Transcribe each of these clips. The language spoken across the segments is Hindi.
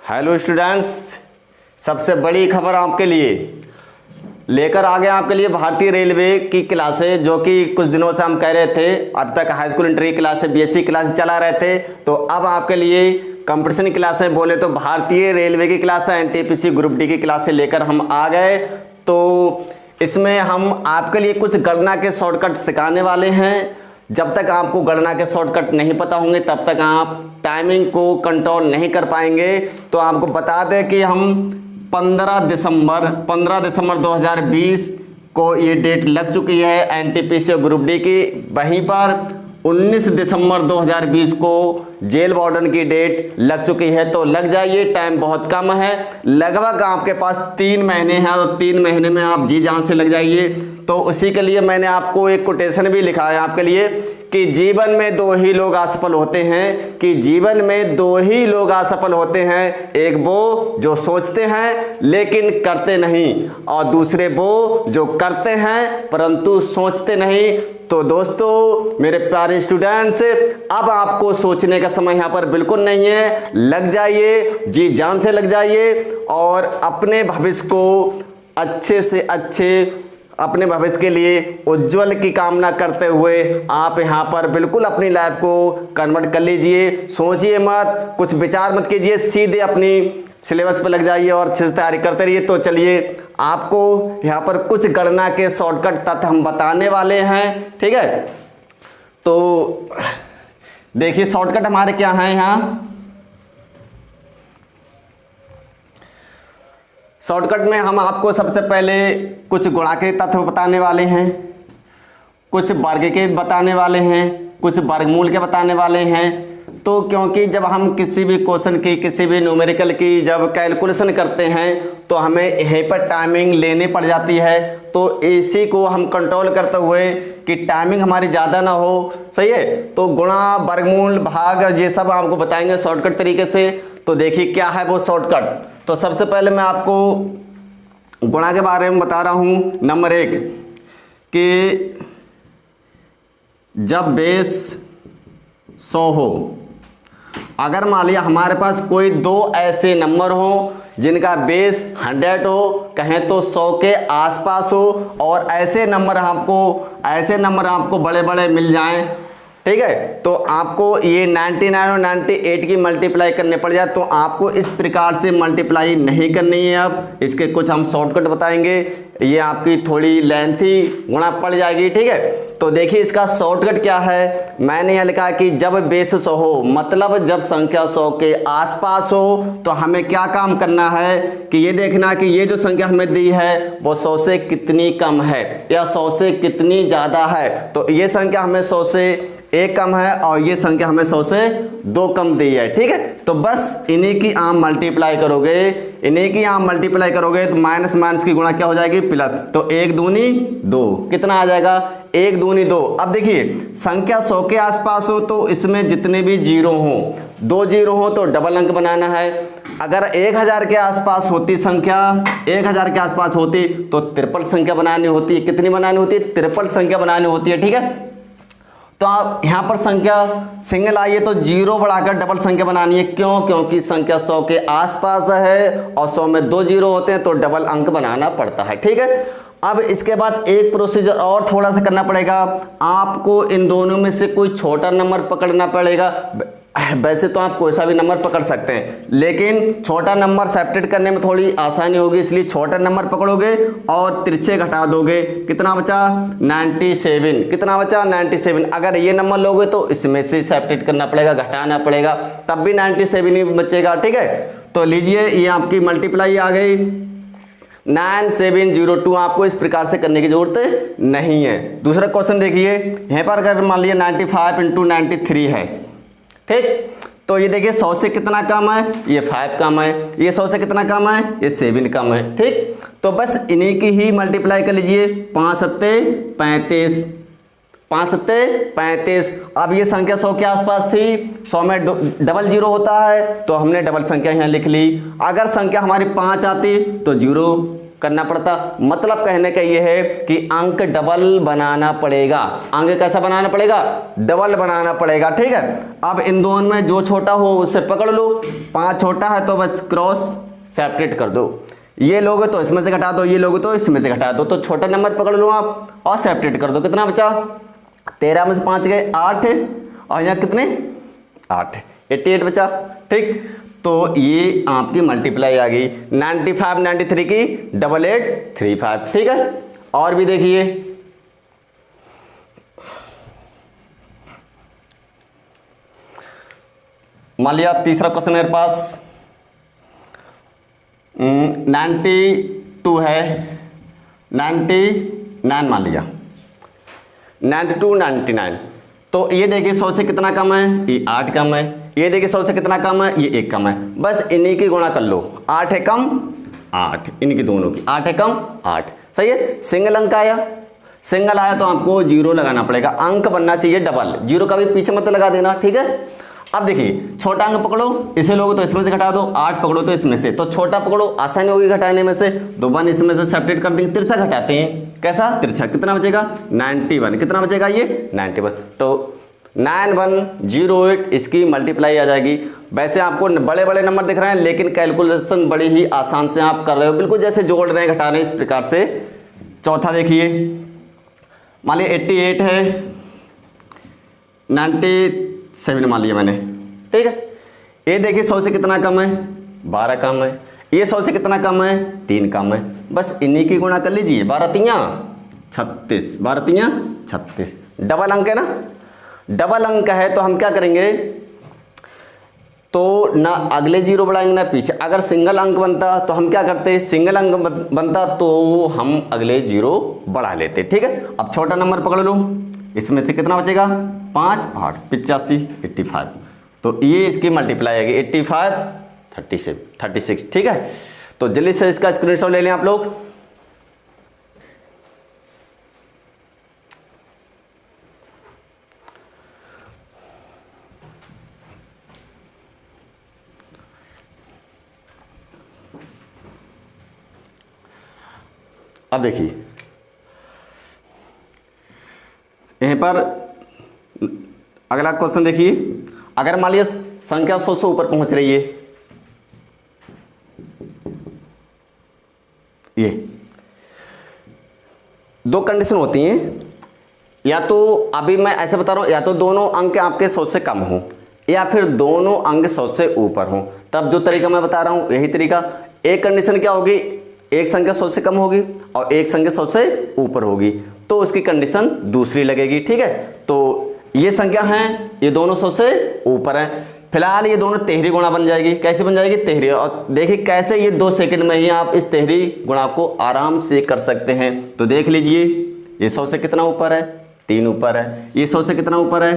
हेलो स्टूडेंट्स, सबसे बड़ी खबर आपके लिए लेकर आ गए आपके लिए भारतीय रेलवे की क्लासें, जो कि कुछ दिनों से हम कह रहे थे। अब तक हाई स्कूल इंटर की क्लासें, बीएससी क्लासें चला रहे थे, तो अब आपके लिए कंपटीशन की क्लासें, बोले तो भारतीय रेलवे की क्लासें, एनटीपीसी ग्रुप डी की क्लासें लेकर हम आ गए। तो इसमें हम आपके लिए कुछ गणना के शॉर्टकट सिखाने वाले हैं। जब तक आपको गणना के शॉर्टकट नहीं पता होंगे तब तक आप टाइमिंग को कंट्रोल नहीं कर पाएंगे। तो आपको बता दें कि हम 15 दिसंबर 2020 को ये डेट लग चुकी है एनटीपीसी ग्रुप डी की। वहीं पर 19 दिसंबर 2020 को जेल वार्डन की डेट लग चुकी है। तो लग जाइए, टाइम बहुत कम है, लगभग आपके पास 3 महीने हैं, और 3 महीने में आप जी जान से लग जाइए। तो उसी के लिए मैंने आपको एक कोटेशन भी लिखा है आपके लिए कि जीवन में 2 ही लोग असफल होते हैं, कि जीवन में 2 ही लोग असफल होते हैं। एक वो जो सोचते हैं लेकिन करते नहीं, और दूसरे वो जो करते हैं परंतु सोचते नहीं। तो दोस्तों, मेरे प्यारे स्टूडेंट्स, अब आपको सोचने का समय यहाँ पर बिल्कुल नहीं है। लग जाइए, जी जान से लग जाइए, और अपने भविष्य को अच्छे से अच्छे, अपने भविष्य के लिए उज्जवल की कामना करते हुए आप यहाँ पर बिल्कुल अपनी लाइफ को कन्वर्ट कर लीजिए। सोचिए मत, कुछ विचार मत कीजिए, सीधे अपनी सिलेबस पे लग जाइए और अच्छे से तैयारी करते रहिए। तो चलिए, आपको यहाँ पर कुछ गणना के शॉर्टकट तथ्य हम बताने वाले हैं, ठीक है। तो देखिए शॉर्टकट हमारे क्या हैं यहाँ। शॉर्टकट में हम आपको सबसे पहले कुछ गुणा के तत्व बताने वाले हैं, कुछ वर्ग के बताने वाले हैं, कुछ वर्गमूल के बताने वाले हैं। तो क्योंकि जब हम किसी भी क्वेश्चन की, किसी भी न्यूमेरिकल की जब कैलकुलेशन करते हैं तो हमें यहीं पर टाइमिंग लेनी पड़ जाती है। तो इसी को हम कंट्रोल करते हुए कि टाइमिंग हमारी ज़्यादा ना हो, सही है। तो गुणा, वर्गमूल, भाग, ये सब आपको बताएंगे शॉर्टकट तरीके से। तो देखिए क्या है वो शॉर्टकट। तो सबसे पहले मैं आपको गुणा के बारे में बता रहा हूँ। नंबर 1 कि जब बेस 100 हो, अगर मान लिया हमारे पास कोई 2 ऐसे नंबर हो जिनका बेस 100 हो, कहें तो 100 के आसपास हो, और ऐसे नंबर आपको बड़े बड़े मिल जाएं, ठीक है। तो आपको ये 99 और 98 की मल्टीप्लाई करने पड़ जाए। तो आपको इस प्रकार से मल्टीप्लाई नहीं करनी है। अब इसके कुछ हम शॉर्टकट बताएंगे, ये आपकी थोड़ी लेंथी गुणा पड़ जाएगी, ठीक है। तो देखिए इसका शॉर्टकट क्या है। मैंने यह लिखा कि जब बेस 100 हो, मतलब जब संख्या 100 के आसपास हो, तो हमें क्या काम करना है कि ये देखना कि ये जो संख्या हमें दी है वो 100 से कितनी कम है या 100 से कितनी ज़्यादा है। तो ये संख्या हमें 100 से 1 कम है, और ये संख्या हमें 100 से 2 कम दी है, ठीक है। तो बस इन्हीं की आप मल्टीप्लाई करोगे, तो माइनस माइनस की गुणा क्या हो जाएगी, प्लस। तो 1 दूनी 2, कितना आ जाएगा, 1 दूनी 2। अब देखिए संख्या 100 के आसपास हो तो इसमें जितने भी जीरो हों, 2 जीरो हो तो डबल अंक बनाना है। अगर 1000 के आसपास होती संख्या, 1000 के आसपास होती तो ट्रिपल संख्या बनानी होती है। कितनी बनानी होती है, ट्रिपल संख्या बनानी होती है, ठीक है। तो आप यहाँ पर संख्या सिंगल आई है तो जीरो बढ़ाकर डबल संख्या बनानी है। क्यों? क्योंकि संख्या 100 के आसपास है और 100 में 2 जीरो होते हैं तो डबल अंक बनाना पड़ता है, ठीक है। अब इसके बाद एक प्रोसीजर और थोड़ा सा करना पड़ेगा। आपको इन दोनों में से कोई छोटा नंबर पकड़ना पड़ेगा। वैसे तो आप कोई सा भी नंबर पकड़ सकते हैं, लेकिन छोटा नंबर सब्ट्रैक्ट करने में थोड़ी आसानी होगी, इसलिए छोटा नंबर पकड़ोगे और तिरछे घटा दोगे। कितना बचा, 97। कितना बचा, 97। अगर ये नंबर लोगे तो इसमें से सब्ट्रैक्ट करना पड़ेगा, घटाना पड़ेगा, तब भी 97 ही बचेगा, ठीक है। तो लीजिए ये आपकी मल्टीप्लाई आ गई 9702। आपको इस प्रकार से करने की जरूरत नहीं है। दूसरा क्वेश्चन देखिए, यहाँ पर अगर मान लिया 95 × 93 है, ठीक। तो ये देखिए 100 से कितना कम है, ये 5 कम है, ये 100 से कितना कम है, ये 7 कम है, ठीक। तो बस इन्हीं की ही मल्टीप्लाई कर लीजिए। 5 सत्ते 35, 5 सत्ते 35। अब ये संख्या 100 के आसपास थी, 100 में डबल जीरो होता है तो हमने डबल संख्या यहाँ लिख ली। अगर संख्या हमारी 5 आती तो जीरो करना पड़ता। मतलब कहने का ये है कि अंक डबल बनाना पड़ेगा। अंक कैसा बनाना पड़ेगा? डबल बनाना पड़ेगा। ठीक है, अब इन दोनों में जो छोटा हो उससे पकड़ लो। 5 छोटा है तो बस क्रॉस सेपरेट कर दो। ये लोगे तो इसमें से घटा दो, ये लोगे तो इसमें से घटा दो। तो छोटा नंबर पकड़ लो आप और सेपरेट कर दो। कितना बचा? 13 में से 5 गए 8 और यहाँ कितने? 8, 88 बचा। ठीक, तो ये आपकी मल्टीप्लाई आ गई 95 93 की 8835। ठीक है, और भी देखिए, मान लिया तीसरा क्वेश्चन मेरे पास 92 है, 99 मान लिया, 92 99। तो ये देखिए 100 से कितना कम है? ये 8 कम है। ये देखिए 100 से कितना कम है? ये 1 कम है। बस इन्हीं की गुणा कर लो। 8 है कम 8, इनकी दोनों की 8 है कम 8। सही है, सिंगल अंक आया। सिंगल आया तो आपको 0 लगाना पड़ेगा। अंक बनना चाहिए डबल, 0 का भी पीछे मत लगा देना। ठीक है, अब देखिए छोटा अंक पकड़ो, इसे लोगे तो इसमें से घटा दो। 8 पकड़ो तो इसमें से, तो छोटा पकड़ो, आसानी होगी घटाने में से। 2 1 इसमें से सेपरेट कर देंगे, तिरछा घटाते हैं। कैसा तिरछा? कितना बचेगा? 91। कितना बचेगा? ये 91। तो 9108 इसकी मल्टीप्लाई आ जाएगी। वैसे आपको बड़े बड़े नंबर दिख रहे हैं, लेकिन कैलकुलेशन बड़ी ही आसान से आप कर रहे हो, बिल्कुल जैसे जोड़ रहे हैं घटा रहे हैं, इस प्रकार से। चौथा देखिए, मान लिया 88 है, 97 मान लिया मैंने। ठीक है, ये देखिए 100 से कितना कम है? 12 कम है। ये 100 से कितना कम है? 3 कम है। बस इन्हीं की गुणा कर लीजिए। 12 तियां 36, 12 तियां 36। डबल अंक है ना, डबल अंक है तो हम क्या करेंगे? तो ना अगले 0 बढ़ाएंगे ना पीछे। अगर सिंगल अंक बनता तो हम क्या करते? सिंगल अंक बनता तो हम अगले 0 बढ़ा लेते। ठीक है, अब छोटा नंबर पकड़ लो, इसमें से कितना बचेगा? 5 8 85 85। तो ये इसकी मल्टीप्लाई आएगी 85 36। ठीक है, तो जल्दी से इसका स्क्रीनशॉट ले लें आप लोग। अब देखिए यहीं पर अगला क्वेश्चन देखिए, अगर मान लिया संख्या 100 से ऊपर पहुंच रही है, ये 2 कंडीशन होती हैं। या तो अभी मैं ऐसे बता रहा हूं, या तो दोनों अंक आपके 100 से कम हो, या फिर दोनों अंक 100 से ऊपर हो। तब जो तरीका मैं बता रहा हूं यही तरीका। एक कंडीशन क्या होगी? एक संख्या 100 से कम होगी और एक संख्या 100 से ऊपर होगी, तो उसकी कंडीशन दूसरी लगेगी। ठीक है, तो ये संख्या हैं, ये दोनों 100 से ऊपर हैं। फिलहाल ये दोनों तेहरी गुणा बन जाएगी। कैसे बन जाएगी? तेहरी। और देखिए कैसे, ये 2 सेकंड में ही आप इस तेहरी गुणा को आराम से कर सकते हैं। तो देख लीजिए, ये 100 से कितना ऊपर है? 3 ऊपर है। ये 100 से कितना ऊपर है?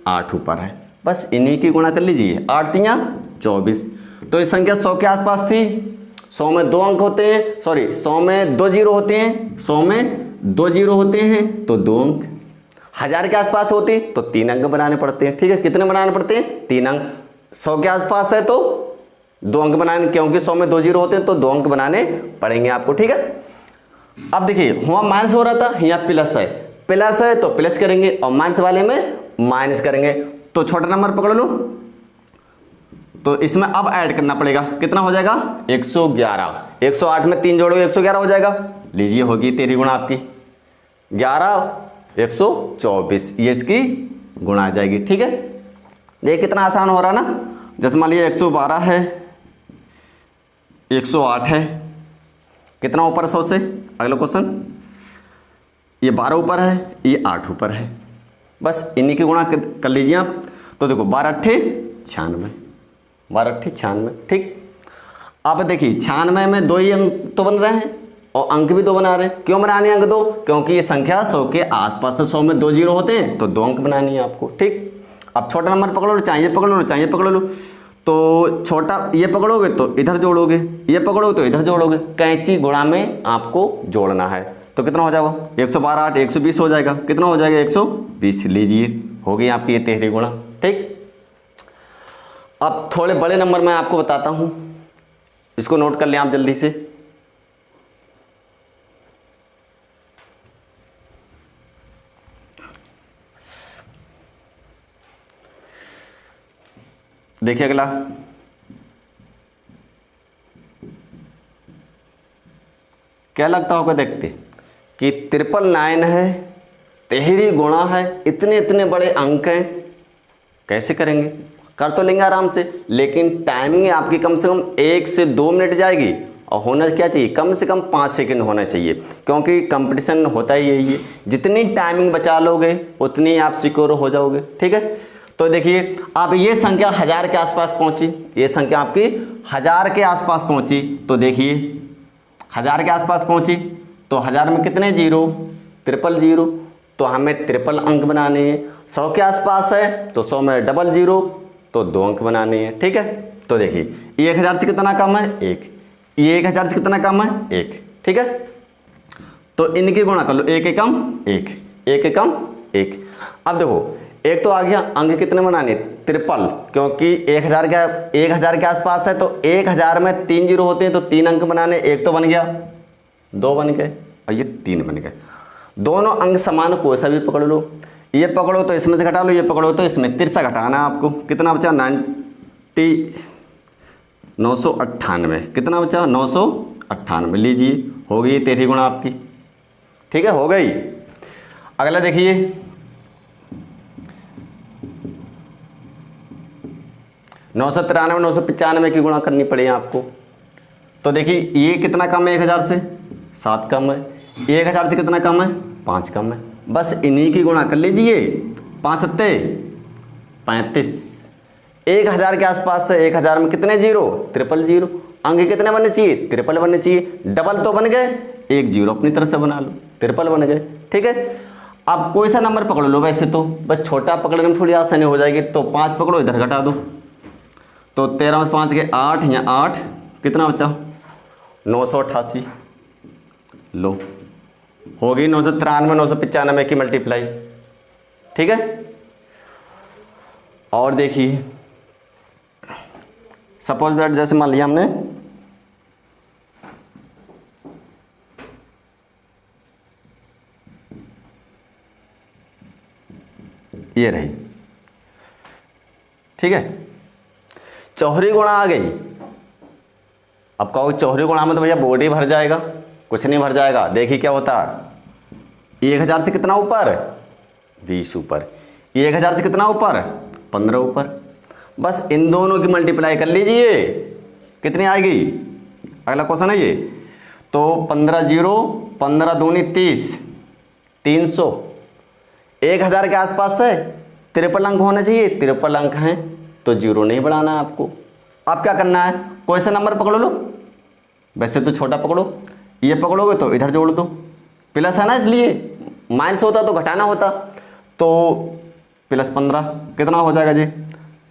8 ऊपर है। बस इन्हीं की गुणा कर लीजिए। 8 तियां 24। तो ये संख्या 100 के आसपास थी। 100 में 2 अंक होते हैं, सॉरी 100 में 2 जीरो होते हैं, 100 में 2 जीरो होते हैं तो 2 अंक। 1000 के आसपास होती तो 3 अंक बनाने पड़ते हैं। ठीक है, कितने बनाने पड़ते हैं? 3 अंक। 100 के आसपास है तो 2 अंक बनाने, क्योंकि 100 में 2 जीरो होते हैं तो 2 अंक बनाने पड़ेंगे आपको। ठीक है, अब देखिए वहां माइनस हो रहा था, यहाँ प्लस है। प्लस है तो प्लस करेंगे और माइनस वाले में माइनस करेंगे। तो छोटा नंबर पकड़ लो, तो इसमें अब ऐड करना पड़ेगा। कितना हो जाएगा? 111। 108 में 3 जोड़ो 111 हो जाएगा। लीजिए होगी तेरी गुणा आपकी 11 124, ये इसकी गुणा आ जाएगी। ठीक है, देखिए कितना आसान हो रहा ना। जैसे मान लिया 112 है, 108 है, कितना ऊपर 100 से? अगला क्वेश्चन, ये 12 ऊपर है, ये 8 ऊपर है। बस इन्हीं की गुणा कर लीजिए आप। तो देखो 12 8 96, 12 8 96। ठीक, अब देखिए 96 में 2 ही अंक तो बन रहे हैं और अंक भी 2 बना रहे हैं। क्यों बनाने अंक 2? क्योंकि ये संख्या 100 के आसपास है। 100 में 2 जीरो होते हैं तो 2 अंक बनानी है आपको। ठीक, अब छोटा नंबर पकड़ लो, चाहे पकड़ लो, चाहे पकड़ लो। तो छोटा ये पकड़ोगे तो इधर जोड़ोगे, ये पकड़ोगे तो इधर जोड़ोगे। कैंची गुणा में आपको जोड़ना है। तो कितना हो जाएगा? 112 8 120 हो जाएगा। कितना हो जाएगा? 120। लीजिए हो गई आपकी ये तेहरी गुणा। ठीक, अब थोड़े बड़े नंबर मैं आपको बताता हूं, इसको नोट कर लें आप जल्दी से। देखिए अगला, क्या लगता होगा देखते कि 999 है, तिहरी गुणा है, इतने इतने बड़े अंक हैं, कैसे करेंगे? कर तो लेंगे आराम से, लेकिन टाइमिंग आपकी कम से कम 1 से 2 मिनट जाएगी और होना क्या चाहिए, कम से कम 5 सेकंड होना चाहिए, क्योंकि कंपटीशन होता ही यही है, जितनी टाइमिंग बचा लोगे उतनी आप सिक्योर हो जाओगे। ठीक है, तो देखिए अब ये संख्या 1000 के आसपास पहुंची, ये संख्या आपकी 1000 के आसपास पहुंची, तो देखिए 1000 के आसपास पहुंची तो 1000 में कितने जीरो, 000, तो हमें 53 अंक बनाने हैं। 100 के आसपास है तो 100 में 00, तो 2 अंक बनाने हैं। ठीक है, तो देखिए 1000 से कितना कम है, 1, ये 1000 से कितना कम है, 1। ठीक है, तो इनकी गुणा कर लो, 1 एकम 1, 1 एकम 1। अब देखो एक तो आ गया, अंक कितने बनाने, 53, क्योंकि 1000 के आसपास है तो 1000 में 3 जीरो होते हैं तो 3 अंक बनाने, 1 तो बन गया, 2 बन गए और ये 3 बन गए। दोनों अंक समान, कोई सा भी पकड़ लो, ये पकड़ो तो इसमें से घटा लो, ये पकड़ो तो इसमें, 3 घटाना आपको, कितना बचा 998, कितना बचा 998, लीजिए हो गई 13 गुणा आपकी। ठीक है, हो गई। अगला देखिए 993, 995 की गुणा करनी पड़ेगी आपको, तो देखिए ये कितना कम है 1000 से, 7 कम है, 1000 से कितना कम है, 5 कम है, बस इन्हीं की गुणा कर लीजिए, 5 सत्ते 35, 1000 के आसपास है, 1000 में कितने जीरो, 000, अंक कितने बनने चाहिए, 53 बनने चाहिए, डबल तो बन गए, 1 जीरो अपनी तरफ से बना लो, 53 बन गए। ठीक है, अब कोई सा नंबर पकड़ लो, वैसे तो बस छोटा पकड़ने में थोड़ी आसानी हो जाएगी, तो 5 पकड़ो, इधर घटा दो, तो 13 में 5 के 8, या 8 कितना बचा 988, लो हो गई 993, 995 की मल्टीप्लाई। ठीक है, और देखिए सपोज दैट, जैसे मान लिया हमने ये रही, ठीक है, चौहरी गुणा आ गई। अब कहो चौहरी गुणा में तो भैया बोर्ड ही भर जाएगा, कुछ नहीं भर जाएगा। देखिए क्या होता है, 1000 से कितना ऊपर, 20 ऊपर, 1000 से कितना ऊपर, 15 ऊपर, बस इन दोनों की मल्टीप्लाई कर लीजिए, कितनी आएगी। अगला क्वेश्चन है ये, तो 15 जीरो, 15 दूनी 30, 300, 1000 के आसपास है, 53 अंक होना चाहिए, 53 अंक हैं तो जीरो नहीं बढ़ाना है आपको। अब क्या करना है, कोई सा नंबर पकड़ लो, वैसे तो छोटा पकड़ो, ये पकड़ोगे तो इधर जोड़ दो, प्लस है ना इसलिए, माइनस होता तो घटाना होता, तो +15 कितना हो जाएगा जी,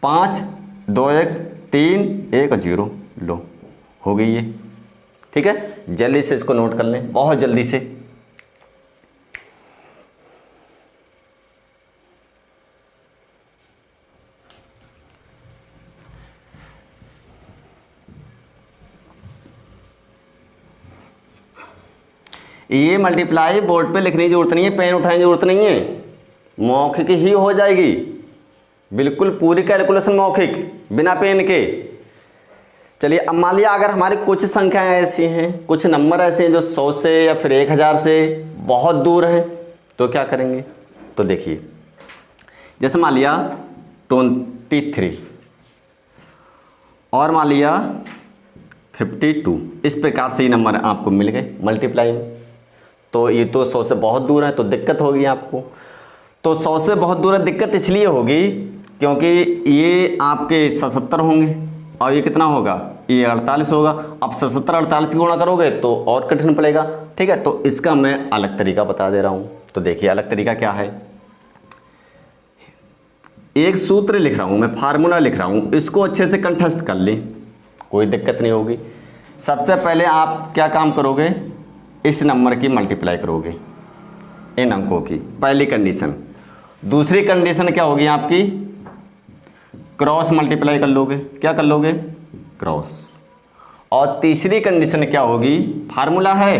5 2 1 3 1 0, लो हो गई ये। ठीक है, जल्दी से इसको नोट कर लें, बहुत जल्दी से। ये मल्टीप्लाई बोर्ड पे लिखने की जरूरत नहीं है, पेन उठाने की जरूरत नहीं है, मौखिक ही हो जाएगी, बिल्कुल पूरी कैलकुलेशन मौखिक, बिना पेन के। चलिए अब मान लिया अगर हमारी कुछ संख्याएं ऐसी हैं, कुछ नंबर ऐसे हैं जो 100 से या फिर 1000 से बहुत दूर हैं, तो क्या करेंगे। तो देखिए जैसे मान लिया 23 और मान लिया 52, इस प्रकार से ये नंबर आपको मिल गए मल्टीप्लाई में। तो ये तो 100 से बहुत दूर है तो दिक्कत होगी आपको। तो 100 से बहुत दूर है, दिक्कत इसलिए होगी क्योंकि ये आपके 77 होंगे और ये कितना होगा, ये 48 होगा। अब 77 48 की गुणा करोगे तो और कठिन पड़ेगा। ठीक है, तो इसका मैं अलग तरीका बता दे रहा हूँ। तो देखिए अलग तरीका क्या है, एक सूत्र लिख रहा हूँ मैं, फार्मूला लिख रहा हूँ, इसको अच्छे से कंठस्थ कर लें, कोई दिक्कत नहीं होगी। सबसे पहले आप क्या काम करोगे, इस नंबर की मल्टीप्लाई करोगे इन अंकों की, पहली कंडीशन। दूसरी कंडीशन क्या होगी आपकी, क्रॉस मल्टीप्लाई कर लोगे। क्या कर लोगे, क्रॉस। और तीसरी कंडीशन क्या होगी, फार्मूला है,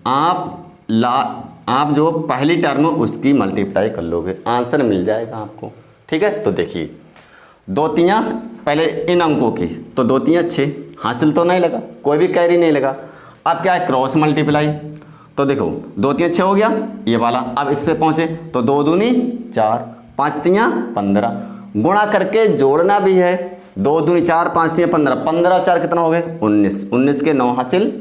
आप जो पहली टर्म उसकी मल्टीप्लाई कर लोगे, आंसर मिल जाएगा आपको। ठीक है, तो देखिए दो तियाँ पहले इन अंकों की, तो दो तियाँ 6, हासिल तो नहीं लगा, कोई भी कैरी नहीं लगा। अब क्या है, क्रॉस मल्टीप्लाई, तो देखो 2 तियाँ 6 हो गया ये वाला। अब इस पे पहुंचे तो 2 दूनी 4, 5 तियाँ 15, गुणा करके जोड़ना भी है, 2 दूनी 4, 5 तियाँ 15, 15 4 कितना हो गए 19, 19 के 9 हासिल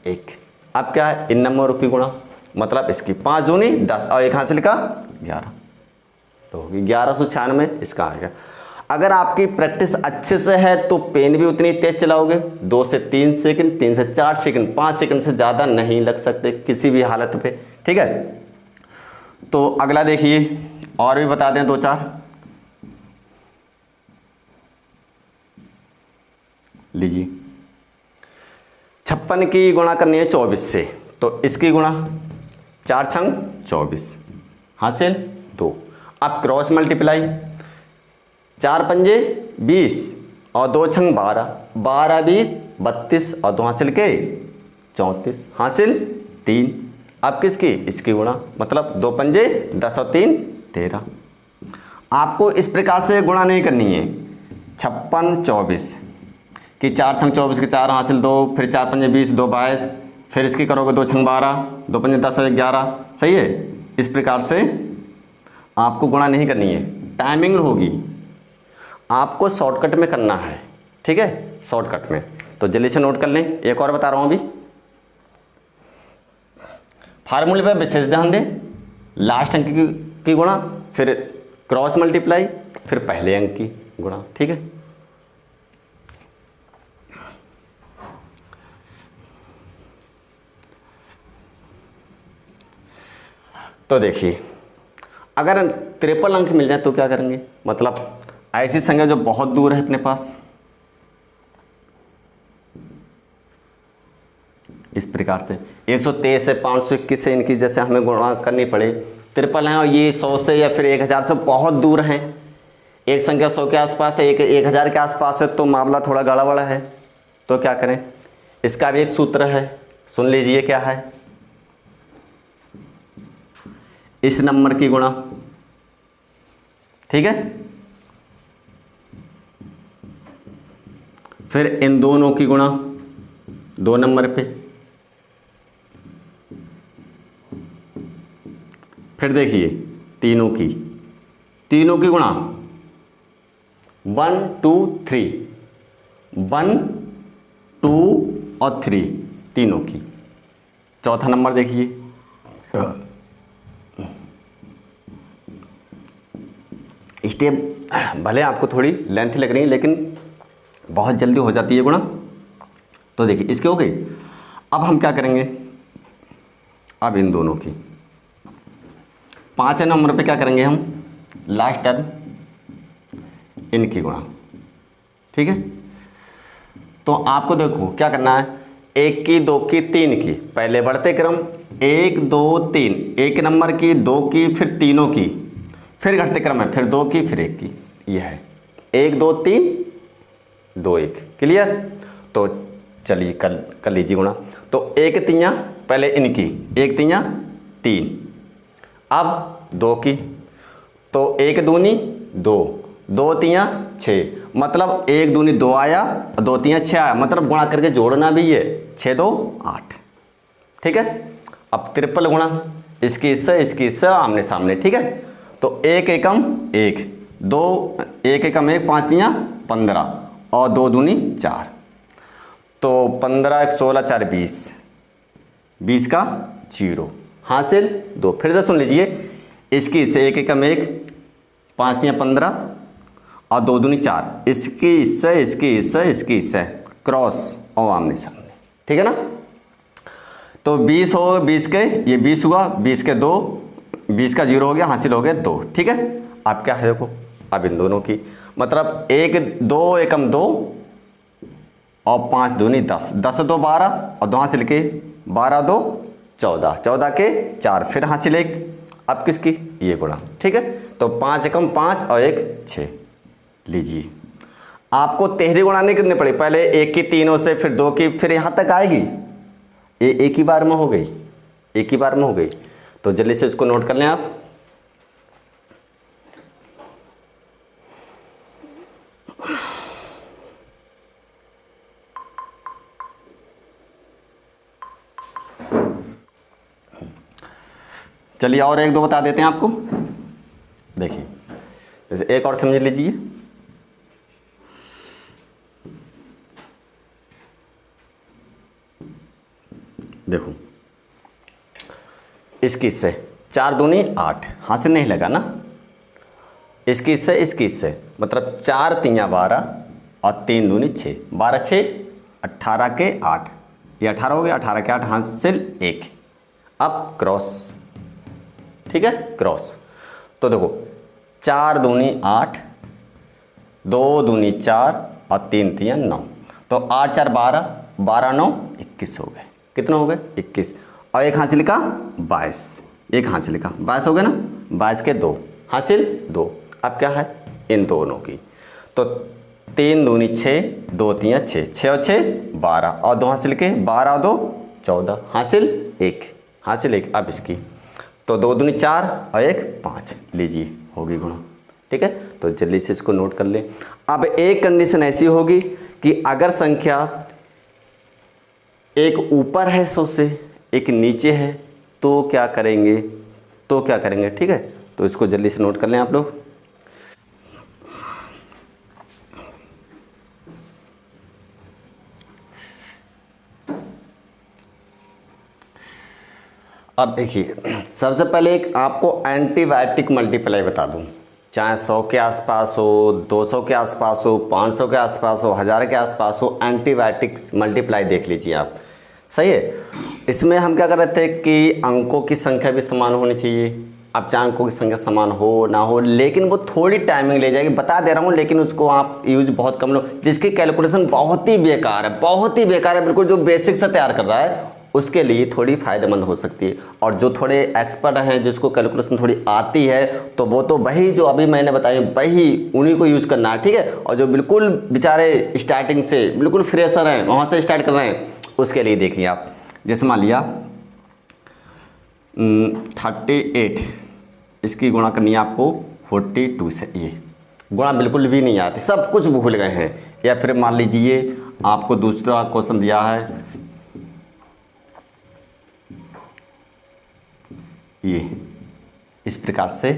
1। अब क्या है, इन नंबरों की गुणा, मतलब इसकी 5 दूनी 10 और 1 हासिल का 11, तो होगी 1196, इसका आ गया। अगर आपकी प्रैक्टिस अच्छे से है तो पेन भी उतनी तेज चलाओगे, 2 से 3 सेकंड, 3 से 4 सेकंड, 5 सेकंड से ज़्यादा नहीं लग सकते किसी भी हालत पे, ठीक है। तो अगला देखिए, और भी बता दें 2-4, लीजिए 56 की गुणा करनी है 24 से, तो इसकी गुणा 4 छंग 24 हासिल 2। अब क्रॉस मल्टीप्लाई, 4 पंजे 20 और 2 छंग 12, 12 20 32 और 2 हासिल के 34 हासिल 3। अब किसकी, इसकी गुणा, मतलब 2 पंजे 10 और 3 13। आपको इस प्रकार से गुणा नहीं करनी है, 56 24 कि 4 छंग 24 के 4 हासिल 2, फिर 4 पंजे 20 2 22, फिर इसकी करोगे 2 छंग 12, 2 पंजे 10 और 11, सही है। इस प्रकार से आपको गुणा नहीं करनी है, टाइमिंग होगी, आपको शॉर्टकट में करना है, ठीक है, शॉर्टकट में। तो जल्दी से नोट कर लें। एक और बता रहा हूं अभी, फार्मूले पे विशेष ध्यान दें, लास्ट अंक की गुणा, फिर क्रॉस मल्टीप्लाई, फिर पहले अंक की गुणा, ठीक है। तो देखिए, अगर ट्रिपल अंक मिल जाए तो क्या करेंगे, मतलब ऐसी संख्या जो बहुत दूर है अपने पास, इस प्रकार से 123 से 521 से इनकी जैसे हमें गुणा करनी पड़े, ट्रिपल हैं और ये 100 से या फिर 1000 से बहुत दूर हैं, एक संख्या 100 के आसपास है, एक 1000 के आसपास है, तो मामला थोड़ा गड़बड़ है। तो क्या करें, इसका भी एक सूत्र है, सुन लीजिए क्या है। इस नंबर की गुणा, ठीक है, फिर इन दोनों की गुणा 2 नंबर पे, फिर देखिए तीनों की गुणा 1 2 3, 1 2 और 3 तीनों की। चौथा नंबर देखिए, स्टेप भले आपको थोड़ी लेंथ लग रही है लेकिन बहुत जल्दी हो जाती है गुणा। तो देखिए इसके हो गई। अब हम क्या करेंगे, अब इन दोनों की 5 नंबर पे क्या करेंगे हम, लास्ट टर्म इनकी गुणा, ठीक है। तो आपको देखो क्या करना है, 1 की 2 की 3 की, पहले बढ़ते क्रम 1 2 3, 1 नंबर की, 2 की, फिर तीनों की, फिर घटते क्रम है, फिर 2 की, फिर 1 की, यह है 1 2 3 2 1, क्लियर। तो चलिए कर लीजिए गुणा। तो 1 तियाँ पहले इनकी, 1 तियाँ 3, अब 2 की, तो 1 दूनी 2, 2 तियाँ 6, मतलब 1 दूनी 2 आया, 2 तियाँ 6 आया, मतलब गुणा करके जोड़ना भी है, 6 2 8, ठीक है। अब ट्रिपल गुणा, इसकी इससे आमने सामने, ठीक है। तो 1 एकम 1, 2 1 एकम 1, 5 तियाँ 15 और 2 दूनी 4, तो 15 1 16 4 20, 20 का 0 हासिल 2। फिर से सुन लीजिए, इसकी इससे 1 एकम 1, 5 तियाँ 15 और 2 दूनी 4, इसकी इससे क्रॉस और आमने सामने, ठीक है ना। तो 20 हो, 20 के ये 20 हुआ, 20 के 2, 20 का 0 हो गया, हासिल हो गया 2, ठीक है। अब क्या है देखो, अब इन दोनों की मतलब 1 2 एकम 2 और 5 दूनी 10, 10 2 12 और 2 हासिल के 12 2 14, 14 के 4, फिर हासिल 1। अब किसकी, ये गुणा, ठीक है। तो 5 एकम 5 और 1 6, लीजिए। आपको तेहरी गुणा नहीं करनी पड़ी, पहले 1 की तीनों से, फिर 2 की, फिर यहाँ तक आएगी, ये एक ही बार में हो गई, एक ही बार में हो गई। तो जल्दी से इसको नोट कर लें आप। चलिए और एक दो बता देते हैं आपको। देखिए जैसे एक और समझ लीजिए, देखो इसकी इससे 4 दूनी 8, हासिल नहीं लगा ना, इसकी इससे मतलब 4 तियाँ 12 और 3 दूनी 6, 12 6 18 के 8, ये 18 हो गया, 18 के 8 हासिल 1। अब क्रॉस, ठीक है क्रॉस। तो देखो 4 दूनी 8, 2 दूनी 4 और 3 तियाँ 9, तो 8 4 12, 12 9 21 हो गए। कितना हो गए 21, और एक हासिल का 22, एक हासिल का 22 हो गया ना, 22 के 2 हासिल 2। अब क्या है इन दोनों की, तो 3 दूनी 6, 2 तियाँ 6, 6 और 6 12, और 2 हासिल के 12 और 2 14, हासिल 1, हासिल 1। अब इसकी तो 2 दूनी 4 और 1 5, लीजिए होगी गुणा, ठीक है। तो जल्दी से इसको नोट कर लें। अब एक कंडीशन ऐसी होगी कि अगर संख्या एक ऊपर है 100 से, एक नीचे है, तो क्या करेंगे, ठीक है। तो इसको जल्दी से नोट कर लें आप लोग। अब देखिए सबसे पहले एक आपको एंटीबायोटिक मल्टीप्लाई बता दूं, चाहे 100 के आसपास हो, 200 के आसपास हो, 500 के आसपास हो, 1000 के आसपास हो, एंटीबायोटिक मल्टीप्लाई देख लीजिए आप, सही है। इसमें हम क्या कर रहे थे कि अंकों की संख्या भी समान होनी चाहिए। अब चाहे अंकों की संख्या समान हो ना हो, लेकिन वो थोड़ी टाइमिंग ले जाएगी, बता दे रहा हूँ, लेकिन उसको आप यूज बहुत कम लो। जिसकी कैलकुलेशन बहुत ही बेकार है, बिल्कुल जो बेसिक से तैयार कर रहा है उसके लिए थोड़ी फ़ायदेमंद हो सकती है। और जो थोड़े एक्सपर्ट हैं, जिसको कैलकुलेशन थोड़ी आती है, तो वो तो वही जो अभी मैंने बताई वही उन्हीं को यूज़ करना है, ठीक है। और जो बिल्कुल बेचारे स्टार्टिंग से बिल्कुल फ्रेशर हैं, वहाँ से स्टार्ट कर रहे हैं, उसके लिए देखिए आप। जैसे मान लिया 38, इसकी गुणा करनी है आपको 42 से। ये गुणा बिल्कुल भी नहीं आती, सब कुछ भूल गए हैं। या फिर मान लीजिए आपको दूसरा क्वेश्चन दिया है, ये इस प्रकार से,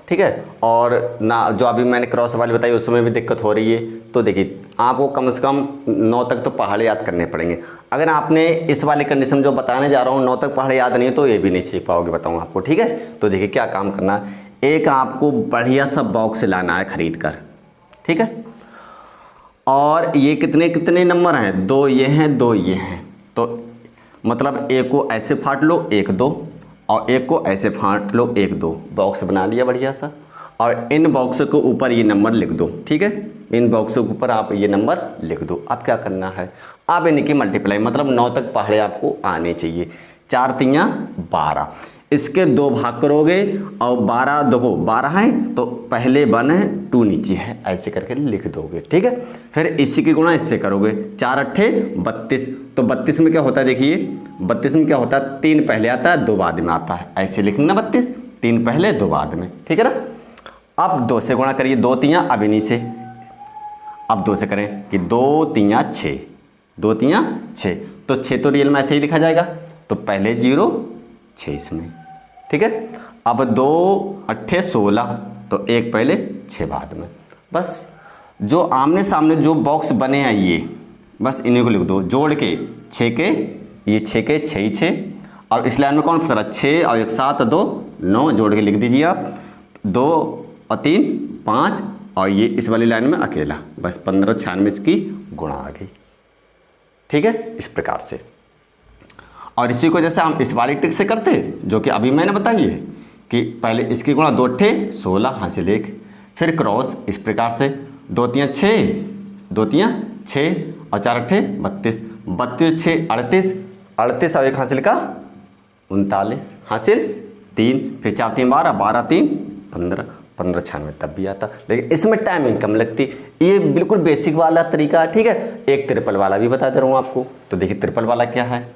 ठीक है। और ना जो अभी मैंने क्रॉस वाली बताई उसमें भी दिक्कत हो रही है। तो देखिए आपको कम से कम 9 तक तो पहाड़े याद करने पड़ेंगे। अगर आपने इस वाली कंडीशन जो बताने जा रहा हूँ 9 तक पहाड़े याद नहीं है तो ये भी नहीं सीख पाओगे, बताऊँ आपको, ठीक है। तो देखिए क्या काम करना है, एक आपको बढ़िया सा बॉक्स लाना है खरीद कर, ठीक है। और ये कितने नंबर हैं, 2 ये हैं 2 ये हैं, तो मतलब एक को ऐसे फाड़ लो 1 2, और एक को ऐसे फाड़ लो 1 2, बॉक्स बना लिया बढ़िया सा। और इन बॉक्स के ऊपर ये नंबर लिख दो, ठीक है। इन बॉक्स के ऊपर आप ये नंबर लिख दो। अब क्या करना है, आप इनकी मल्टीप्लाई, मतलब 9 तक पहाड़े आपको आने चाहिए। 4 तियाँ 12, इसके 2 भाग करोगे और 12 देखो 12 हैं तो पहले 1 है 2 नीचे है, ऐसे करके लिख दोगे, ठीक है। फिर इसी की गुणा इससे करोगे, 4 8 32, तो 32 में क्या होता है, देखिए 32 में क्या होता है, 3 पहले आता है 2 बाद में आता है, ऐसे लिखेंगे ना 32, 3 पहले 2 बाद में, ठीक है ना। अब 2 से गुणा करिए, 2 तियाँ अब इन्हीं से, अब 2 से करें कि 2 तियाँ 6, 2 तियाँ 6, तो 6 तो रियल में ऐसे ही लिखा जाएगा, तो पहले 0 6 इसमें, ठीक है। अब 2 8 16, तो 1 पहले 6 बाद में। बस जो आमने सामने जो बॉक्स बने हैं ये बस इन्हीं को लिख दो जोड़ के, 6 के ये 6 के 6 ही 6, और इस लाइन में कौन फंस रहा, 6 और 1 7 2 9, जोड़ के लिख दीजिए आप, 2 और 3 5, और ये इस वाली लाइन में अकेला, बस 15 96 इसकी गुणा आ गई, ठीक है, इस प्रकार से। और इसी को जैसे हम इस वाली ट्रिक से करते जो कि अभी मैंने बताई है कि पहले इसकी गुणा 2 8 16 हासिल 1, फिर क्रॉस इस प्रकार से 2 3 6, 2 3 6 और 4 8 32, 32 6 38, 38 और 1 हासिल का 39 हासिल 3, फिर 4 3 12, 12 3 15, 15 96 तब भी आता, लेकिन इसमें टाइमिंग कम लगती। ये बिल्कुल बेसिक वाला तरीका है, ठीक है। एक ट्रिपल वाला भी बता दे रहा हूँ आपको। तो देखिए ट्रिपल वाला क्या है,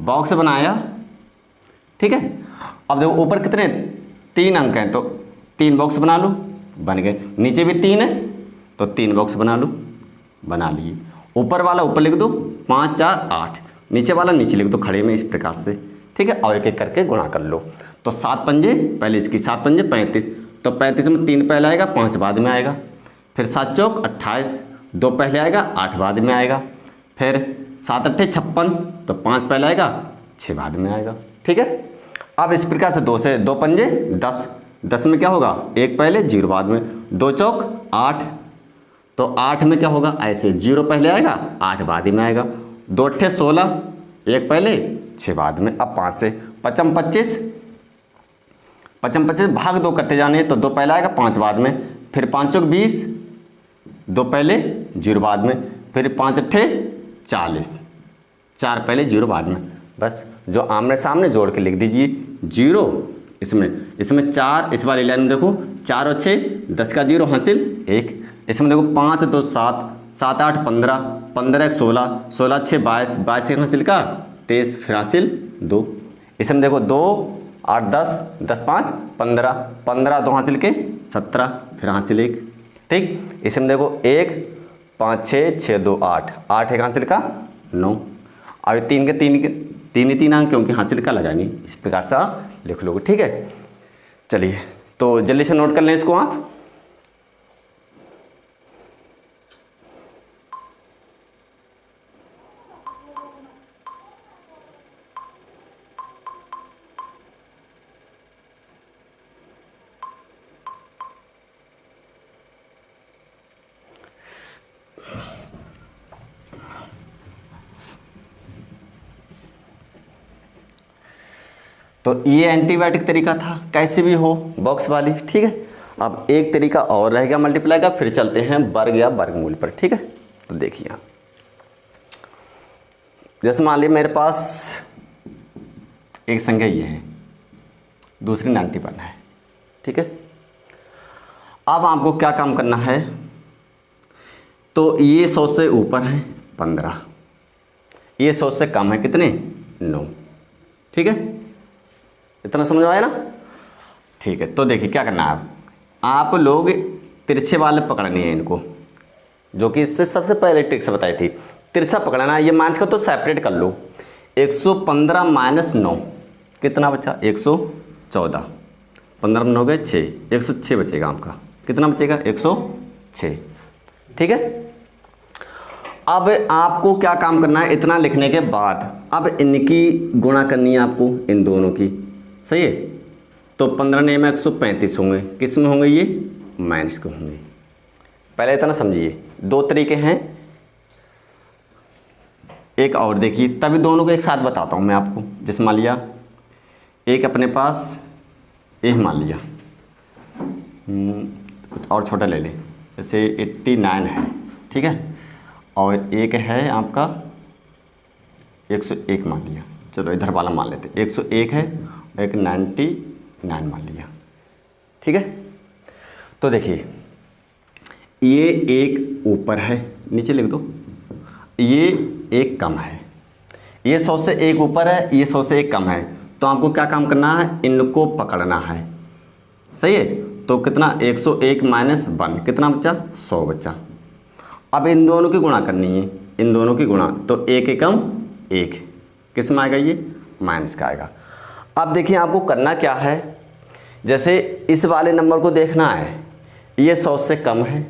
बॉक्स बनाया, ठीक है। अब देखो ऊपर कितने 3 अंक हैं, तो 3 बॉक्स बना लो, बन गए। नीचे भी 3 है तो 3 बॉक्स बना लो, बना लिए। ऊपर वाला ऊपर लिख दो 5 4 8, नीचे वाला नीचे लिख दो खड़े में, इस प्रकार से, ठीक है। और एक एक करके गुणा कर लो। तो 7 पंजे पहले इसकी 7 पंजे 35, तो 35 में 3 पहले आएगा 5 बाद में आएगा। फिर 7 चौक 28, 2 पहले आएगा 8 बाद में आएगा। फिर 7 अट्ठे 56, तो 5 पहले आएगा 6 बाद में आएगा। ठीक है। अब इस प्रकार से 2 से 2 पंजे 10, 10 में क्या होगा 1 पहले 0 बाद में, 2 चौक 8, तो 8 में क्या होगा ऐसे 0 पहले आएगा 8 बाद में आएगा। 2 अट्ठे 16, 1 पहले 6 बाद में। अब 5 से 55 25, 55 25 भाग 2 करते जाने, तो 2 पहले आएगा 5 बाद में। फिर 5 चौक 20, 2 पहले 0 बाद में। फिर 5 अट्ठे 40, 4 पहले 0 बाद में। बस जो आमने सामने जोड़ के लिख दीजिए 0, इसमें 4, इस वाली लाइन में देखो 4 और 6 10 का 0 हासिल 1। इसमें देखो 5 2 7, 7 8 15, 15 1 16, 16 6 22, 22 1 हासिल का 23, फिर हासिल 2। इसमें देखो 2 8 10, 10 5 15, 15 2 हासिल के 17, फिर हासिल 1। ठीक। इसमें देखो 1 5 6 6 2 8, 8 1 हासिल का 9। अब 3 के 3 अंक क्योंकि हासिल का लगाएंगे, इस प्रकार से आप लिख लोगे। ठीक है। चलिए तो जल्दी से नोट कर लें इसको आप। तो ये एंटीबायोटिक तरीका था, कैसे भी हो बॉक्स वाली। ठीक है। अब एक तरीका और रहेगा मल्टीप्लाई का, फिर चलते हैं वर्ग या वर्गमूल पर। ठीक है। तो देखिए जैसे मान लीजिए मेरे पास एक संख्या ये है, दूसरी 91 है। ठीक है। अब आपको क्या काम करना है, तो ये 100 से ऊपर है 15, ये 100 से कम है कितने 9। ठीक है। इतना समझ आया ना। ठीक है। तो देखिए क्या करना है, आप लोग तिरछे वाले पकड़ने हैं इनको, जो कि इससे सबसे पहले ट्रिक्स बताई थी। तिरछा पकड़ना है, ये माइनस का तो सेपरेट कर लो। 115 माइनस 9 कितना बचा 114, 15 में 9 गए 6, 106 बचेगा आपका। कितना बचेगा 106। ठीक है। अब आपको क्या काम करना है, इतना लिखने के बाद अब इनकी गुणा करनी है आपको, इन दोनों की। सही है। तो 15 ने में 135 होंगे, किस में होंगे ये माइनस के होंगे। पहले इतना समझिए, 2 तरीके हैं। एक और देखिए, तभी दोनों को एक साथ बताता हूँ मैं आपको। जैसे मान लिया एक अपने पास ये मान लिया, कुछ और छोटा ले लें, जैसे 89 है। ठीक है। और एक है आपका 101 मान लिया, चलो इधर वाला मान लेते, 101 है, एक 99 मान लिया। ठीक है। तो देखिए ये एक ऊपर है, नीचे लिख दो, ये एक कम है, ये 100 से एक ऊपर है, ये 100 से एक कम है। तो आपको क्या काम करना है, इनको पकड़ना है। सही है। तो कितना 101 माइनस 1 कितना बचा 100 बचा। अब इन दोनों की गुणा करनी है, इन दोनों की गुणा, तो एक एकम 1 किस में आएगा, ये माइनस का आएगा। अब देखिए आपको करना क्या है, जैसे इस वाले नंबर को देखना है, ये 100 से कम है,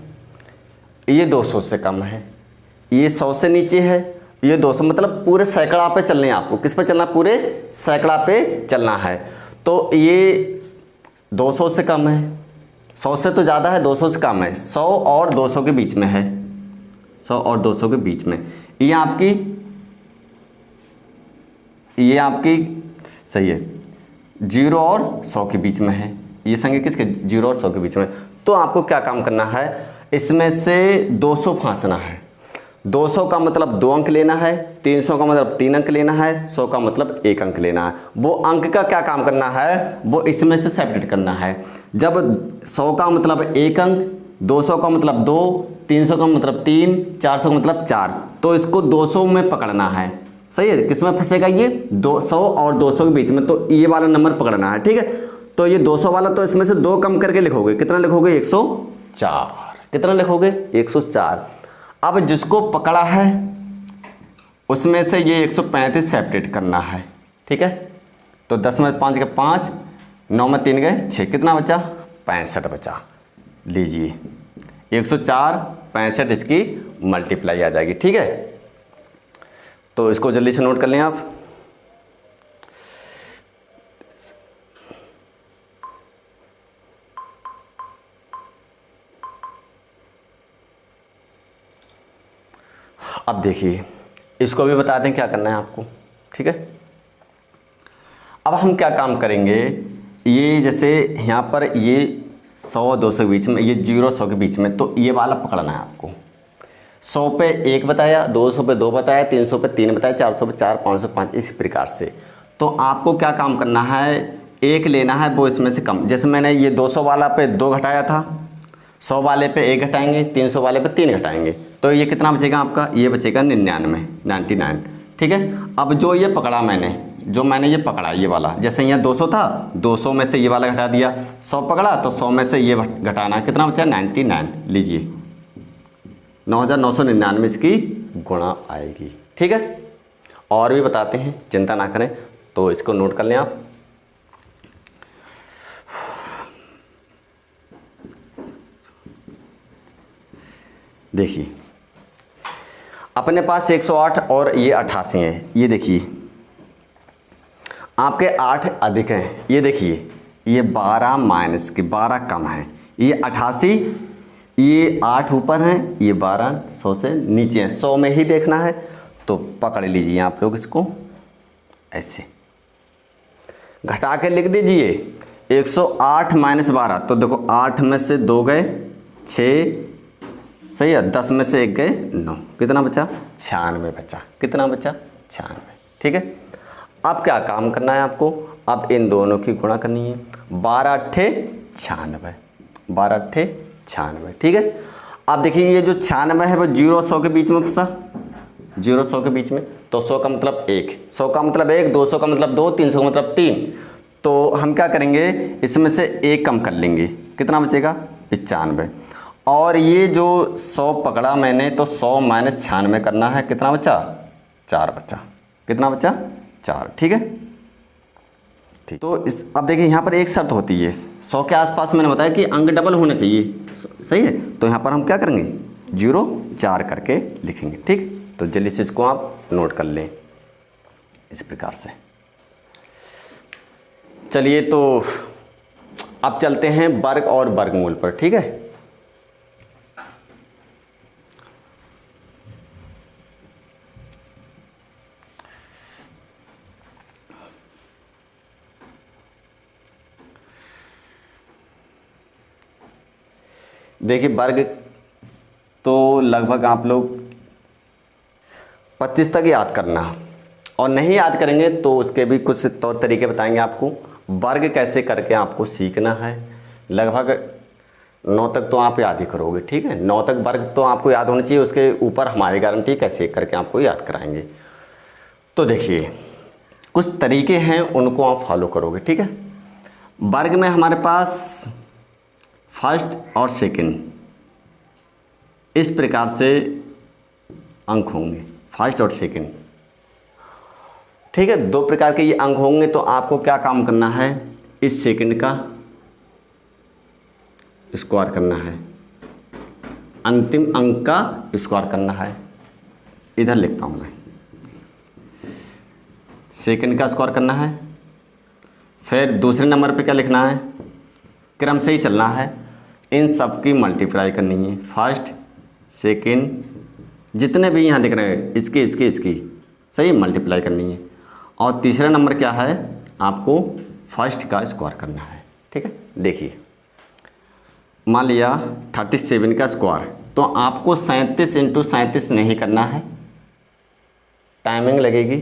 ये 200 से कम है, ये 100 से नीचे है, ये 200, मतलब पूरे सैकड़ा पे चलने हैं आपको। किस पे चलना, पूरे सैकड़ा पे चलना है। तो ये 200 से कम है, 100 से तो ज़्यादा है, 200 से कम है, 100 और 200 के बीच में है, 100 और 200 के बीच में। ये आपकी सही है, 0 और 100 के बीच में है। ये संख्या किसके 0 और 100 के बीच में। तो आपको क्या काम करना है, इसमें से 200 फांसना है। 200 का मतलब 2 अंक लेना है, 300 का मतलब 3 अंक लेना है, 100 का मतलब 1 अंक लेना है। वो अंक का क्या काम करना है, वो इसमें से सेपरेट करना है। जब 100 का मतलब 1 अंक, 200 का मतलब 2, 300 का मतलब 3, 400 का मतलब 4, तो इसको 200 में पकड़ना है। सही है। किस में फंसेगा, ये 200 और 200 के बीच में। तो ये वाला नंबर पकड़ना है। ठीक है। तो ये 200 वाला, तो इसमें से 2 कम करके लिखोगे, कितना लिखोगे 104। कितना लिखोगे 104। अब जिसको पकड़ा है उसमें से ये 135 सेपरेट करना है। ठीक है। तो 10 में 5 के 5, 9 में 3 गए 6, कितना बचा 65 बचा। लीजिए 104 65 इसकी मल्टीप्लाई आ जाएगी। ठीक है, तो इसको जल्दी से नोट कर लें आप। अब देखिए इसको भी बता दें क्या करना है आपको। ठीक है, अब हम क्या काम करेंगे, ये जैसे यहाँ पर ये 100 200 के बीच में, ये 0 100 के बीच में, तो ये वाला पकड़ना है आपको। 100 पे 1 बताया, 200 पे 2 बताया, 300 पे 3 बताया, 400 पे 4, 500 5, इसी प्रकार से। तो आपको क्या काम करना है, एक लेना है वो इसमें से कम। जैसे मैंने ये 200 वाला पे 2 घटाया था, 100 वाले पे 1 घटाएंगे, 300 वाले पे 3 घटाएंगे, तो ये कितना बचेगा आपका, ये बचेगा 99। ठीक है, अब जो ये पकड़ा मैंने ये पकड़ा ये वाला, जैसे यहाँ 200 था, 200 में से ये वाला घटा दिया, 100 पकड़ा तो 100 में से ये घटाना, कितना बचा 99। लीजिए 9999 इसकी गुणा आएगी। ठीक है, और भी बताते हैं, चिंता ना करें, तो इसको नोट कर लें आप। देखिए अपने पास 108 और ये 88 है। ये देखिए आपके 8 अधिक हैं, ये देखिए ये 12 माइनस के 12 कम है, ये 88, ये 8 ऊपर हैं, ये 12 100 से नीचे हैं, 100 में ही देखना है। तो पकड़ लीजिए आप लोग इसको ऐसे घटा के लिख दीजिए 108 माइनस 12, तो देखो 8 में से 2 गए 6, सही है, 10 में से 1 गए 9, कितना बचा 96 बचा, कितना बचा 96। ठीक है, अब क्या काम करना है आपको, अब इन दोनों की गुणा करनी है, 12 8 96, 12 8 96। ठीक है, अब देखिए ये जो 96 है वो 0 100 के बीच में फंसा, 0 100 के बीच में, तो 100 का मतलब 1, 100 का मतलब 1, 200 का मतलब 2, 300 का मतलब 3। तो हम क्या करेंगे, इसमें से 1 कम कर लेंगे, कितना बचेगा 95। और ये जो 100 पकड़ा मैंने, तो 100 माइनस 96 करना है, कितना बचा 4 बचा, कितना बचा 4। ठीक है, ठीक, तो अब देखिए यहाँ पर एक शर्त होती है, 100 के आसपास मैंने बताया कि अंक डबल होने चाहिए, सही है, तो यहाँ पर हम क्या करेंगे 0 4 करके लिखेंगे। ठीक, तो जल्दी से इसको आप नोट कर लें इस प्रकार से। चलिए तो अब चलते हैं वर्ग और वर्गमूल पर। ठीक है, देखिए वर्ग तो लगभग आप लोग 25 तक याद करना, और नहीं याद करेंगे तो उसके भी कुछ तौर तरीके बताएंगे आपको। वर्ग कैसे करके आपको सीखना है, लगभग 9 तक तो आप याद ही करोगे। ठीक है, 9 तक वर्ग तो आपको याद होना चाहिए, उसके ऊपर हमारी गारंटी कैसे करके आपको याद कराएंगे। तो देखिए कुछ तरीके हैं, उनको आप फॉलो करोगे। ठीक है, वर्ग में हमारे पास फर्स्ट और सेकंड इस प्रकार से अंक होंगे, फर्स्ट और सेकंड। ठीक है, 2 प्रकार के ये अंक होंगे, तो आपको क्या काम करना है, इस सेकंड का स्क्वायर करना है, अंतिम अंक का स्क्वायर करना है। इधर लिखता हूं मैं, सेकंड का स्क्वायर करना है, फिर दूसरे नंबर पे क्या लिखना है, क्रम से ही चलना है, इन सब की मल्टीप्लाई करनी है, फर्स्ट सेकंड जितने भी यहाँ दिख रहे हैं इसकी इसकी इसकी सही मल्टीप्लाई करनी है। और तीसरा नंबर क्या है, आपको फर्स्ट का स्क्वायर करना है। ठीक है, देखिए मान लिया 37 का स्क्वायर, तो आपको 37 × 37 नहीं करना है, टाइमिंग लगेगी।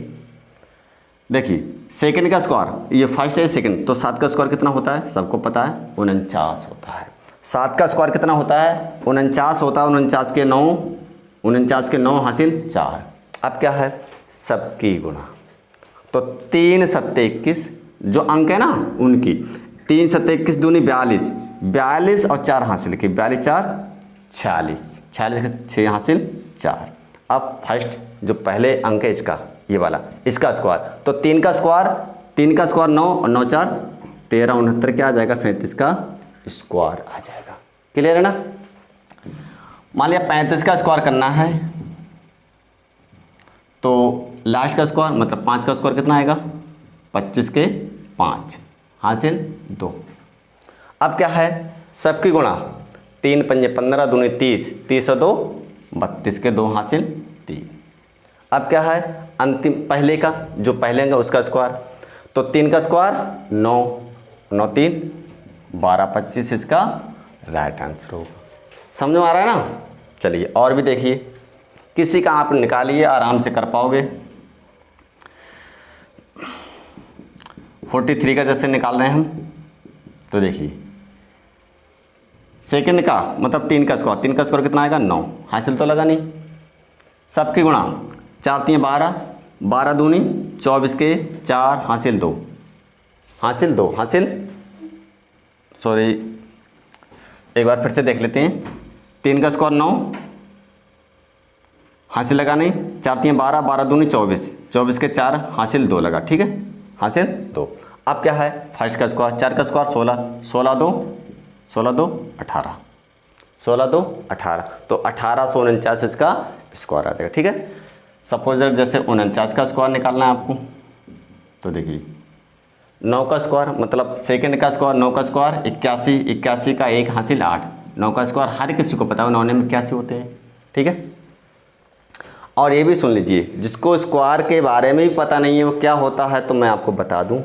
देखिए सेकंड का स्क्वायर, ये फर्स्ट है सेकंड, तो 7 का स्क्वायर कितना होता है, सबको पता है 49 होता है। 7 का स्क्वायर कितना होता है 49 होता है, 49 के 9 हासिल 4। अब क्या है, सबकी गुणा, तो 3 7 21 जो अंक है ना उनकी, 3 7 21 दूनी 42, 42 और 4 हासिल की, 42 4 46, 46 के 6 हासिल 4। अब फर्स्ट जो पहले अंक है इसका, ये वाला, इसका स्क्वायर, तो 3 का स्क्वायर 9 और 9 4 13 क्या आ जाएगा, 37 का स्क्वायर आ जाएगा। क्लियर है ना। मान लिया 35 का स्क्वायर करना है तो लास्ट का स्क्वायर मतलब 5 का स्क्वायर कितना आएगा, 25 के 5 हासिल 2। अब क्या है, सबकी गुणा 3 पंजे 15 दूनी 30, 30 और 2 32 के 2 हासिल 3। अब क्या है, अंतिम पहले का जो पहले का उसका स्क्वायर, तो 3 का स्क्वायर 9, 9 3 12 25 इसका राइट आंसर होगा। समझ में आ रहा है ना। चलिए और भी देखिए, किसी का आप निकालिए, आराम से कर पाओगे। 43 का जैसे निकाल रहे हैं हम, तो देखिए सेकंड का मतलब 3 का स्क्वायर, 3 का स्क्वायर कितना आएगा 9 हासिल तो लगा नहीं। सबकी गुणा 4 3 12, 12 दूनी 24 के 4 हासिल 2, हासिल 2 हासिल, सॉरी एक बार फिर से देख लेते हैं। 3 का स्क्वायर 9 हासिल लगा नहीं, 4 3 12, 12 दूनी 24, 24 के 4 हासिल 2 लगा, ठीक है हासिल 2। अब क्या है, फर्स्ट का स्क्वायर 4 का स्क्वायर 16, 16 2 16 2 18, 16 2 18, तो 1849 इसका स्क्वायर आ जाएगा, ठीक है। सपोज जैसे 49 का स्क्वायर निकालना है आपको, तो देखिए 9 का स्क्वायर मतलब सेकंड का स्क्वायर, 9 का स्क्वायर 81, 81 का 1 हासिल 8, 9 का स्क्वायर हर किसी को पता है 9 में 81 होते हैं, ठीक है। और ये भी सुन लीजिए, जिसको स्क्वायर के बारे में भी पता नहीं है वो क्या होता है, तो मैं आपको बता दूं।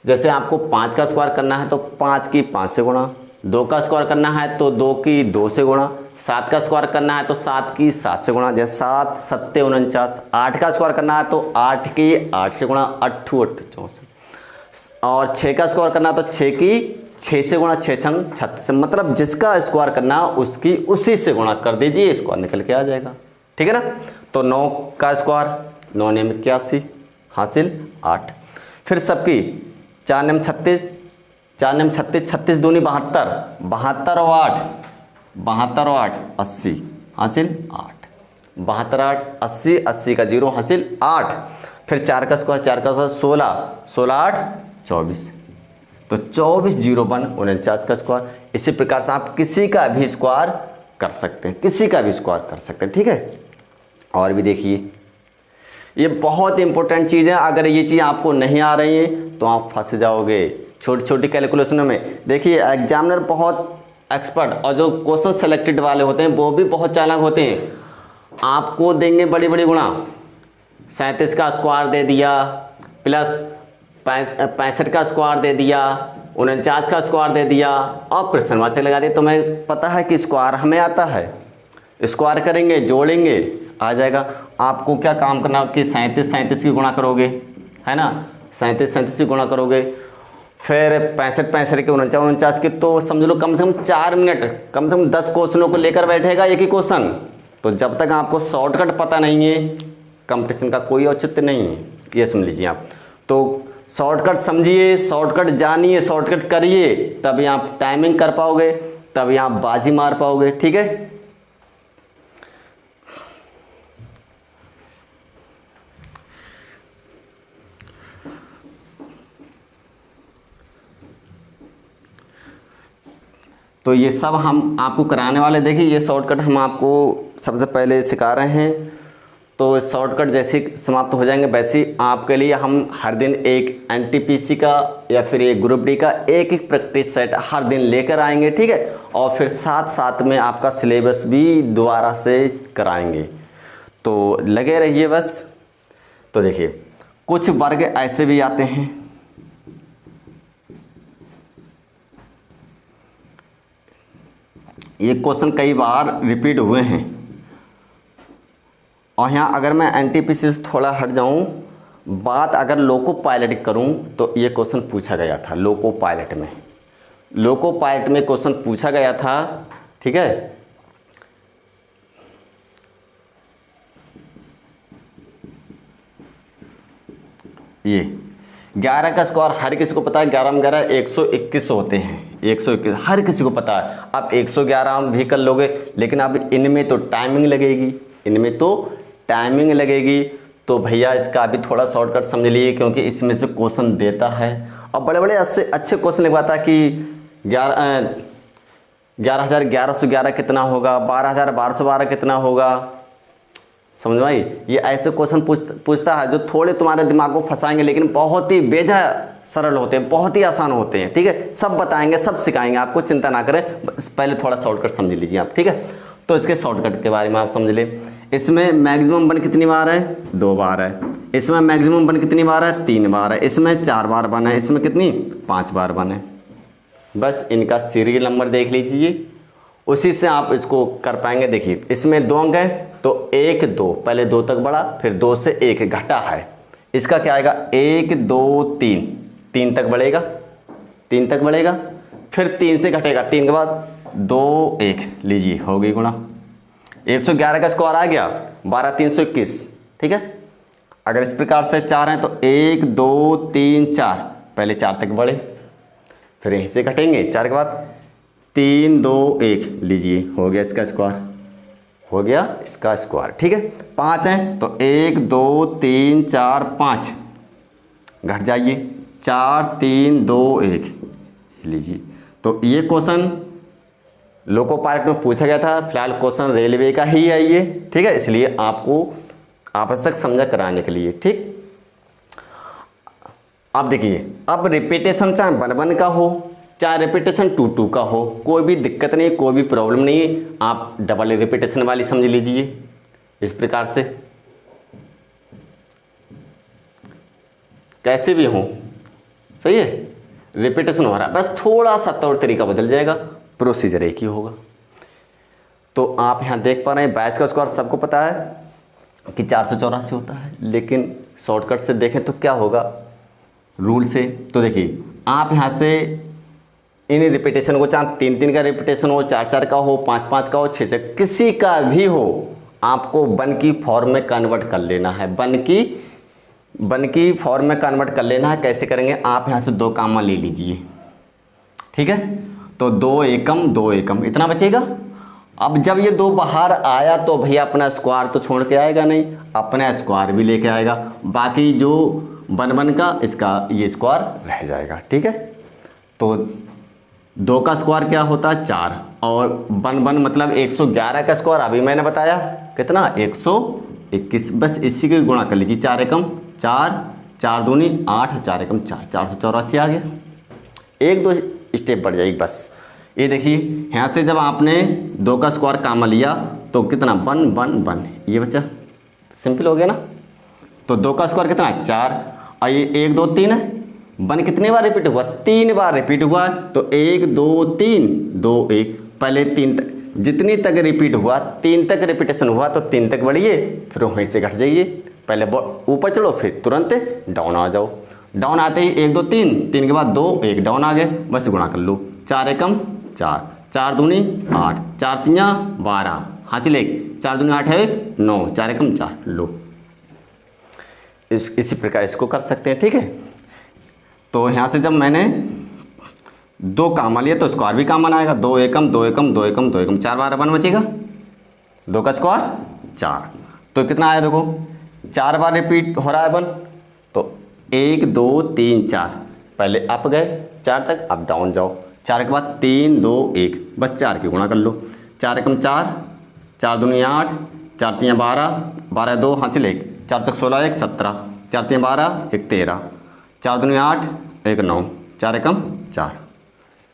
जैसे आपको 5 का स्क्वायर करना है तो 5 की 5 से गुणा, 2 का स्क्वायर करना है तो 2 की 2 से गुणा, 7 का स्क्वायर करना है तो 7 की 7 से गुणा, जैसे 7 7 49, 8 का स्क्वायर करना है तो 8 की 8 से गुणा, 8 8 64, और 6 का स्क्वायर करना है तो 6 की 6 से गुणा, 6 6 36, मतलब जिसका स्क्वायर करना है उसकी उसी से गुणा कर दीजिए, स्क्वायर निकल के आ जाएगा, ठीक है ना। तो 9 का स्क्वायर 9 ने 81 हासिल 8, फिर सबकी 4 ने 36, 4 ने 36, 36 दूनी 72, 72 और 8, 72 और 8 80 हासिल 8, 72 8 80, 80 का 0 हासिल 8, फिर 4 का स्क्वायर 4 का स्क्वायर 16, 16 8 24, तो 24 0 1 49 का स्क्वायर। इसी प्रकार से आप किसी का भी स्क्वायर कर सकते हैं, किसी का भी स्क्वायर कर सकते हैं, ठीक है। और भी देखिए, ये बहुत इंपॉर्टेंट चीज़ है, अगर ये चीज़ आपको नहीं आ रही है तो आप फंस जाओगे छोटी छोटी कैलकुलेशनों में। देखिए एग्जामिनर बहुत एक्सपर्ट और जो क्वेश्चन सेलेक्टेड वाले होते हैं वो भी बहुत चालाक होते हैं। आपको देंगे बड़ी बड़ी गुणा, 37 का स्क्वायर दे दिया प्लस 65 का स्क्वायर दे दिया, 49 का स्क्वायर दे दिया, और प्रश्नवाचक लगा दिया। तुम्हें पता है कि स्क्वायर हमें आता है, स्क्वायर करेंगे जोड़ेंगे आ जाएगा। आपको क्या काम करना कि 37 37 की गुणा करोगे, है ना, 37 37 की गुणा करोगे, फिर 65 65 के 49 49 के, तो समझ लो कम से कम 4 मिनट, कम से कम 10 क्वेश्चनों को लेकर बैठेगा एक ही क्वेश्चन। तो जब तक आपको शॉर्टकट पता नहीं है कंपटीशन का कोई औचित्य नहीं है, ये समझ लीजिए आप। तो शॉर्टकट समझिए, शॉर्टकट जानिए, शॉर्टकट करिए, तभी आप टाइमिंग कर पाओगे, तभी आप बाजी मार पाओगे, ठीक है। तो ये सब हम आपको कराने वाले, देखिए ये शॉर्टकट हम आपको सबसे पहले सिखा रहे हैं। तो शॉर्टकट जैसे समाप्त हो जाएंगे वैसे आपके लिए हम हर दिन एक एनटीपीसी का या फिर एक ग्रुप डी का एक एक प्रैक्टिस सेट हर दिन लेकर आएंगे, ठीक है। और फिर साथ साथ में आपका सिलेबस भी दोबारा से कराएंगे, तो लगे रहिए बस। तो देखिए कुछ वर्ग ऐसे भी आते हैं, ये क्वेश्चन कई बार रिपीट हुए हैं, और यहाँ अगर मैं एनटीपीसी से थोड़ा हट जाऊँ, बात अगर लोको पायलट करूँ तो ये क्वेश्चन पूछा गया था लोको पायलट में, लोको पायलट में क्वेश्चन पूछा गया था, ठीक है। ये 11 का स्क्वायर हर किसी को पता है, 11 में 11 121 होते हैं, 121 हर किसी को पता है। अब 111 भी कर लोगे, लेकिन अब इनमें तो टाइमिंग लगेगी, इनमें तो टाइमिंग लगेगी। तो भैया इसका अभी थोड़ा शॉर्टकट समझ लीजिए, क्योंकि इसमें से क्वेश्चन देता है अब बड़े बड़े अच्छे अच्छे क्वेश्चन लिखवाता कि 11,1111 कितना होगा, 12,1212 कितना होगा, समझ में आई। ये ऐसे क्वेश्चन पूछता है जो थोड़े तुम्हारे दिमाग को फंसाएंगे, लेकिन बहुत ही बेजा सरल होते हैं, बहुत ही आसान होते हैं। ठीक है, सब बताएंगे, सब सिखाएंगे आपको, चिंता ना करें। बस पहले थोड़ा शॉर्टकट समझ लीजिए आप। ठीक है, तो इसके शॉर्टकट के बारे में आप समझ लें। इसमें मैक्सिमम 1 कितनी बार है, 2 बार है। इसमें मैक्सिमम 1 कितनी बार है, 3 बार है। इसमें 4 बार 1 है। इसमें कितनी, 5 बार 1 है। बस इनका सीरियल नंबर देख लीजिए, उसी से आप इसको कर पाएंगे। देखिए इसमें 2 अंक है तो 1 2, पहले 2 तक बढ़ा, फिर 2 से 1 घटा है, इसका क्या आएगा 1 2 3, 3 तक बढ़ेगा, 3 तक बढ़ेगा, फिर 3 से घटेगा, 3 के बाद 2 1, लीजिए हो गई गुणा। 111 का स्क्वायर आ गया 12,321। ठीक है, अगर इस प्रकार से 4 हैं तो 1 2 3 4, पहले 4 तक बढ़े, फिर यहीं से घटेंगे 4 के बाद 3 2 1, लीजिए हो गया इसका स्क्वायर, हो गया इसका स्क्वायर। ठीक है, 5 हैं तो 1 2 3 4 5, घट जाइए 4 3 2 1, लीजिए। तो ये क्वेश्चन लोको पायलट में पूछा गया था, फिलहाल क्वेश्चन रेलवे का ही है ये। ठीक है, इसलिए आपको आवश्यक समझा कराने के लिए। ठीक, अब देखिए, अब रिपीटेशन चाहे 1 1 का हो, चाहे रिपीटेशन 2 2 का हो, कोई भी दिक्कत नहीं, कोई भी प्रॉब्लम नहीं है। आप डबल रिपीटेशन वाली समझ लीजिए इस प्रकार से, कैसे भी हो, सही है। रिपीटेशन हो रहा है, बस थोड़ा सा तौर तरीका बदल जाएगा, प्रोसीजर एक ही होगा। तो आप यहाँ देख पा रहे हैं 22 का स्क्वायर सबको पता है कि 484 होता है, लेकिन शॉर्टकट से देखें तो क्या होगा रूल से। तो देखिए आप यहाँ से इन रिपीटेशन को, चाहे 3 3 का रिपीटेशन हो, 4 4 का हो, 5 5 का हो, 6 6, किसी का भी हो, आपको 1 की फॉर्म में कन्वर्ट कर लेना है। 1 की फॉर्म में कन्वर्ट कर लेना है। कैसे करेंगे, आप यहाँ से 2 कामा ले लीजिए। ठीक है, तो 2 एकम 2 एकम इतना बचेगा। अब जब ये 2 बाहर आया तो भैया अपना स्क्वायर तो छोड़ के आएगा नहीं, अपना स्क्वायर भी लेके आएगा, बाकी जो 1 1 का इसका ये स्क्वायर रह जाएगा। ठीक है, तो 2 का स्क्वायर क्या होता है 4, और 1 1 मतलब 111 का स्क्वायर अभी मैंने बताया कितना 121, बस इसी के गुणा कर लीजिए। 4 एकम 4, 4 दूनी 8, 4 एकम 4, 484 आ गया। 1 2 स्टेप बढ़ जाएगी बस। ये देखिए यहाँ से जब आपने 2 का स्क्वायर कामा लिया तो कितना 1 1 1, ये बच्चा सिंपल हो गया ना। तो 2 का स्क्वायर कितना है 4, और ये 1 2 3 है, 1 कितने बार रिपीट हुआ 3 बार रिपीट हुआ, तो 1 2 3 2 1, पहले 3 तक, जितनी तक रिपीट हुआ 3 तक रिपीटेशन हुआ तो 3 तक बढ़िए, फिर वहीं से घट जाइए, पहले ऊपर चलो फिर तुरंत डाउन आ जाओ। डाउन आते ही 1 2 3, 3 के बाद 2 1 डाउन आ गए, बस गुणा कर लो। 4 एकम 4, 4 दूनी 8, 4 3 12, हासिल 1, 4 दूनी 8 है 9, 4 एकम 4, लो। इसी प्रकार इसको कर सकते हैं। ठीक है, तो यहाँ से जब मैंने 2 कामा लिए तो स्क्वायर भी कामन आएगा, 2 एकम 2 एकम 2 एकम 2 एकम, 4 बार 1 बचेगा, 2 का स्क्वायर 4, तो कितना आया देखो 4 बार रिपीट हो रहा है 1, तो 1 2 3 4, पहले अप गए 4 तक, अब डाउन जाओ, 4 के बाद 3 2 1, बस 4 की गुणा कर लो। 4 एकम 4, 4 दूनी 8, 4 3 12, 12 2 हासिल 1, 4 6 16 1 17, 4 3 12 1 13, 4 दूनी 8 1 9, 4 एकम 4।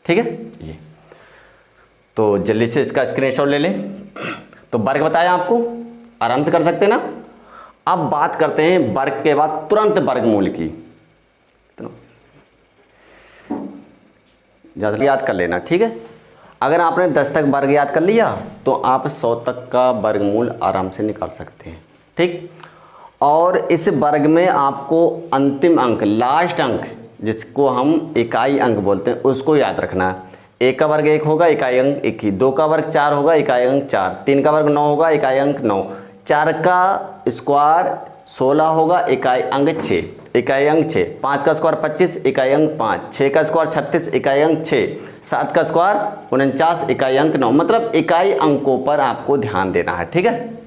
ठीक है, ये तो जल्दी से इसका स्क्रीनशॉट ले लें। तो वर्ग बताया आपको, आराम से कर सकते हैं ना। अब बात करते हैं वर्ग के बाद तुरंत वर्गमूल की। ज़्यादा याद कर लेना, ठीक है। अगर आपने 10 तक वर्ग याद कर लिया तो आप 100 तक का वर्गमूल आराम से निकाल सकते हैं, ठीक। और इस वर्ग में आपको अंतिम अंक, लास्ट अंक, जिसको हम इकाई अंक बोलते हैं, उसको याद रखना है। 1 का वर्ग 1 होगा, इकाई अंक 1 ही। 2 का वर्ग 4 होगा, इकाई अंक 4। 3 का वर्ग 9 होगा, इकाई अंक 9। 4 का स्क्वायर 16 होगा, इकाई अंक 6, इकाई अंक 6। 5 का स्क्वायर 25, इकाई अंक 5। 6 का स्क्वायर 36, इकाई अंक 6। 7 का स्क्वायर 49, इकाई अंक 9। मतलब इकाई अंकों पर आपको ध्यान देना है, ठीक है।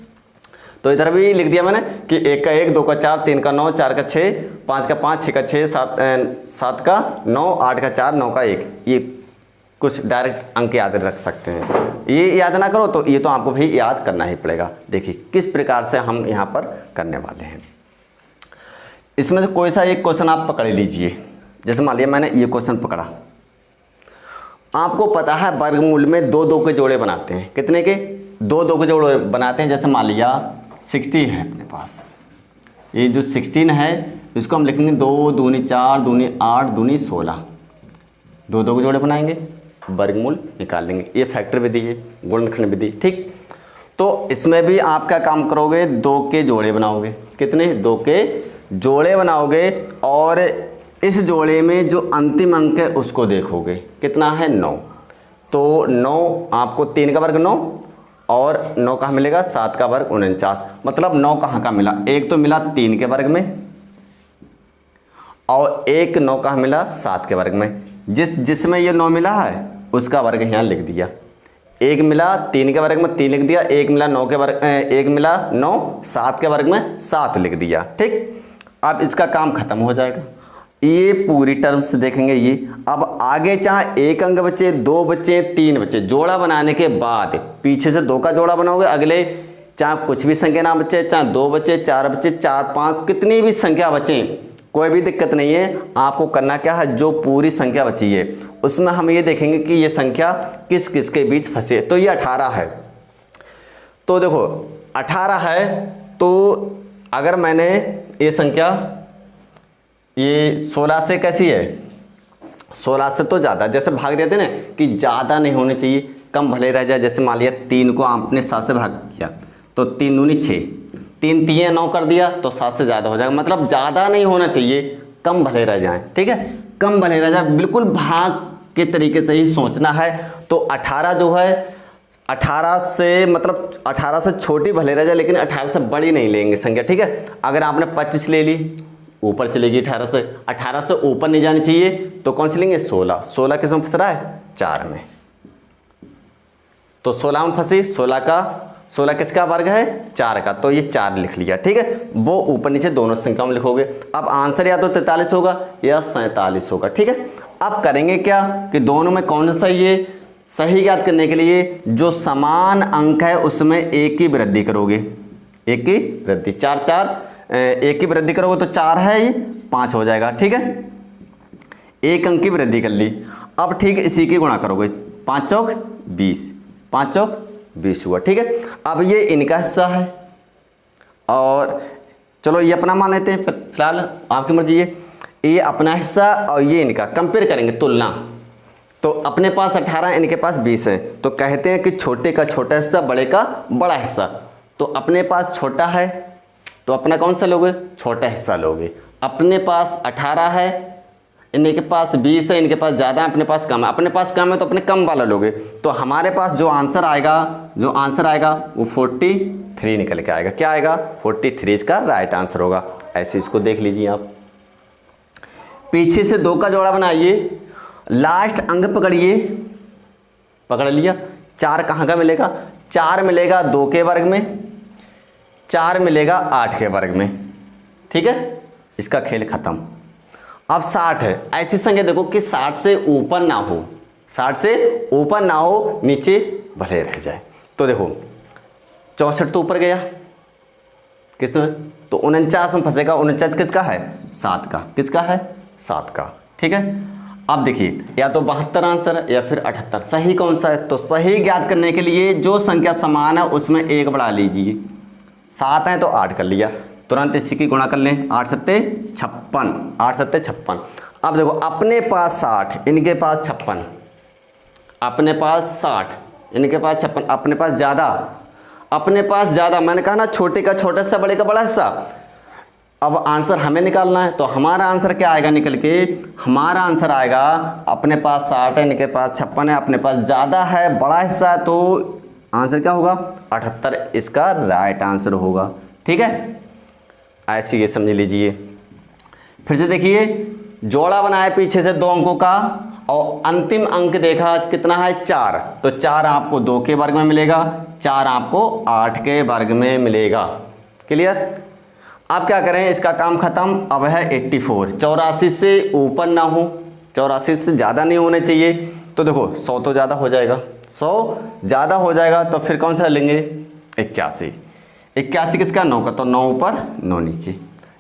तो इधर भी लिख दिया मैंने कि 1 का 1, 2 का 4, 3 का 9, 4 का 6, 5 का 5, 6 का 6, 7 का 9, 8 का 4, 9 का 1। ये कुछ डायरेक्ट अंक याद रख सकते हैं। ये याद ना करो तो ये तो आपको भी याद करना ही पड़ेगा। देखिए किस प्रकार से हम यहाँ पर करने वाले हैं। इसमें से कोई सा एक क्वेश्चन आप पकड़ लीजिए। जैसे मान लिया मैंने ये क्वेश्चन पकड़ा, आपको पता है वर्गमूल में 2 के जोड़े बनाते हैं। कितने के? 2 के जोड़े बनाते हैं। जैसे मान लिया 60 है अपने पास, ये जो 16 है इसको हम लिखेंगे 2 दूनी 4 दूनी 8 दूनी 16। 2 के जोड़े बनाएंगे, वर्गमूल निकाल लेंगे। ये फैक्टर विधि है, गुणनखंड विधि। ठीक, तो इसमें भी आप क्या काम करोगे? 2 के जोड़े बनाओगे। कितने? 2 के जोड़े बनाओगे और इस जोड़े में जो अंतिम अंक है उसको देखोगे। कितना है? 9। तो 9 आपको 3 का वर्ग 9 और 9 कहाँ मिलेगा? 7 का वर्ग 49। मतलब 9 कहाँ का मिला? एक तो मिला 3 के वर्ग में और एक 9 कहाँ मिला? 7 के वर्ग में। जिसमें ये 9 मिला है उसका वर्ग यहाँ लिख दिया। एक मिला 3 के वर्ग में 3 लिख दिया, एक मिला 9 के वर्ग, एक मिला 9 7 के वर्ग में 7 लिख दिया। ठीक, अब इसका काम खत्म हो जाएगा। ये पूरी टर्म्स देखेंगे ये। अब आगे चाहे 1 अंक बचे, 2 बचे, 3 बचे, जोड़ा बनाने के बाद पीछे से 2 का जोड़ा बनाओगे। अगले चाहे कुछ भी संख्या ना बचे, चाहे 2 बचे, 4 बचे, 4 5 कितनी भी संख्या बचे, कोई भी दिक्कत नहीं है। आपको करना क्या है? जो पूरी संख्या बची है उसमें हम ये देखेंगे कि ये संख्या किस किस के बीच फंसे। तो ये 18 है। तो देखो 18 है, तो अगर मैंने ये संख्या ये 16 से कैसी है? 16 से तो ज़्यादा। जैसे भाग देते ना कि ज़्यादा नहीं होनी चाहिए, कम भले रह जाए। जैसे मान लिया 3 को आपने 7 से भाग किया तो 3 दूनी 6, 3 3 9 कर दिया तो 7 से ज़्यादा हो जाएगा। मतलब ज़्यादा नहीं होना चाहिए, कम भले रह जाए। ठीक है, कम भले रह जाए, बिल्कुल भाग के तरीके से ही सोचना है। तो 18 जो है 18 से मतलब 18 से छोटी भले रह जाए, लेकिन 18 से बड़ी नहीं लेंगे संख्या। ठीक है, अगर आपने 25 ले ली ऊपर चलेगी 18 से, 18 से ऊपर नहीं जानी चाहिए तो कौन सी लेंगे? 16। 16 किस में फंस रहा है? 4 में। तो 16 में फंसी। 16 किसका वर्ग है? 4 का। तो ये 4 लिख लिया। ठीक है, वो ऊपर नीचे दोनों संख्या में लिखोगे। अब आंसर या तो 43 होगा या 47 होगा। ठीक है, अब करेंगे क्या कि दोनों में कौन सा सही है? सही ज्ञात करने के लिए जो समान अंक है उसमें एक की वृद्धि करोगे। एक की वृद्धि, 4 4, एक की वृद्धि करोगे तो 4 है, ये 5 हो जाएगा। ठीक है, एक अंक की वृद्धि कर ली। अब ठीक इसी की गुणा करोगे, 5 चौक 20, 5 चौक 20 हुआ। ठीक है, अब ये इनका हिस्सा है और चलो ये अपना मान लेते हैं फिलहाल, आपकी मर्जी है। ये अपना हिस्सा और ये इनका, कंपेयर करेंगे, तुलना। तो अपने पास 18 है, इनके पास 20 है। तो कहते हैं कि छोटे का छोटा हिस्सा, बड़े का बड़ा हिस्सा। तो अपने पास छोटा है तो अपना कौन सा लोगे? छोटा हिस्सा लोगे। अपने पास 18 है, इनके पास 20 है, इनके पास ज़्यादा है, अपने पास कम है। अपने पास कम है तो अपने कम वाला लोगे। तो हमारे पास जो आंसर आएगा वो 43 निकल के आएगा। क्या आएगा? 43 इसका राइट आंसर होगा। ऐसे इसको देख लीजिए आप। पीछे से 2 का जोड़ा बनाइए, लास्ट अंक पकड़िए, पकड़ लिया। 4 कहाँ का मिलेगा? 4 मिलेगा 2 के वर्ग में, 4 मिलेगा 8 के वर्ग में। ठीक है, इसका खेल खत्म। अब 60 है, ऐसी संख्या देखो कि 60 से ऊपर ना हो, 60 से ऊपर ना हो, नीचे भले रह जाए। तो देखो 64 तो ऊपर गया, किसमें? तो 49 में फंसेगा। 49 किसका है? 7 का। किसका है? 7 का। ठीक है, अब देखिए या तो 72 आंसर है या फिर 78। सही कौन सा है? तो सही ज्ञात करने के लिए जो संख्या समान है उसमें एक बढ़ा लीजिए। 7 है तो 8 कर लिया, तुरंत इसी की गुणा कर लें। 8 सत्ते 56, 8 सत्ते 56। अब देखो अपने पास 60, इनके पास 56, अपने पास 60, इनके पास 56, अपने पास ज़्यादा। मैंने कहा ना छोटे का छोटा हिस्सा, बड़े का बड़ा हिस्सा। अब आंसर हमें निकालना है, तो हमारा आंसर क्या आएगा निकल के? हमारा आंसर आएगा अपने पास 60 है, इनके पास 56 है, अपने पास ज़्यादा है, बड़ा हिस्सा है, तो आंसर क्या होगा? 78 इसका राइट आंसर होगा। ठीक है, ऐसे ये समझ लीजिए। फिर से देखिए, जोड़ा बनाया पीछे से 2 अंकों का और अंतिम अंक देखा कितना है? 4। तो 4 आपको 2 के वर्ग में मिलेगा, 4 आपको 8 के वर्ग में मिलेगा। क्लियर। अब क्या करें, इसका काम खत्म। अब है 84, 84 से ऊपर ना हो, 84 से ज़्यादा नहीं होने चाहिए। तो देखो 100 तो ज़्यादा हो जाएगा, 100 ज़्यादा हो जाएगा तो फिर कौन सा लेंगे, 81। 81 किसका, 9 का, तो 9 ऊपर 9 नीचे,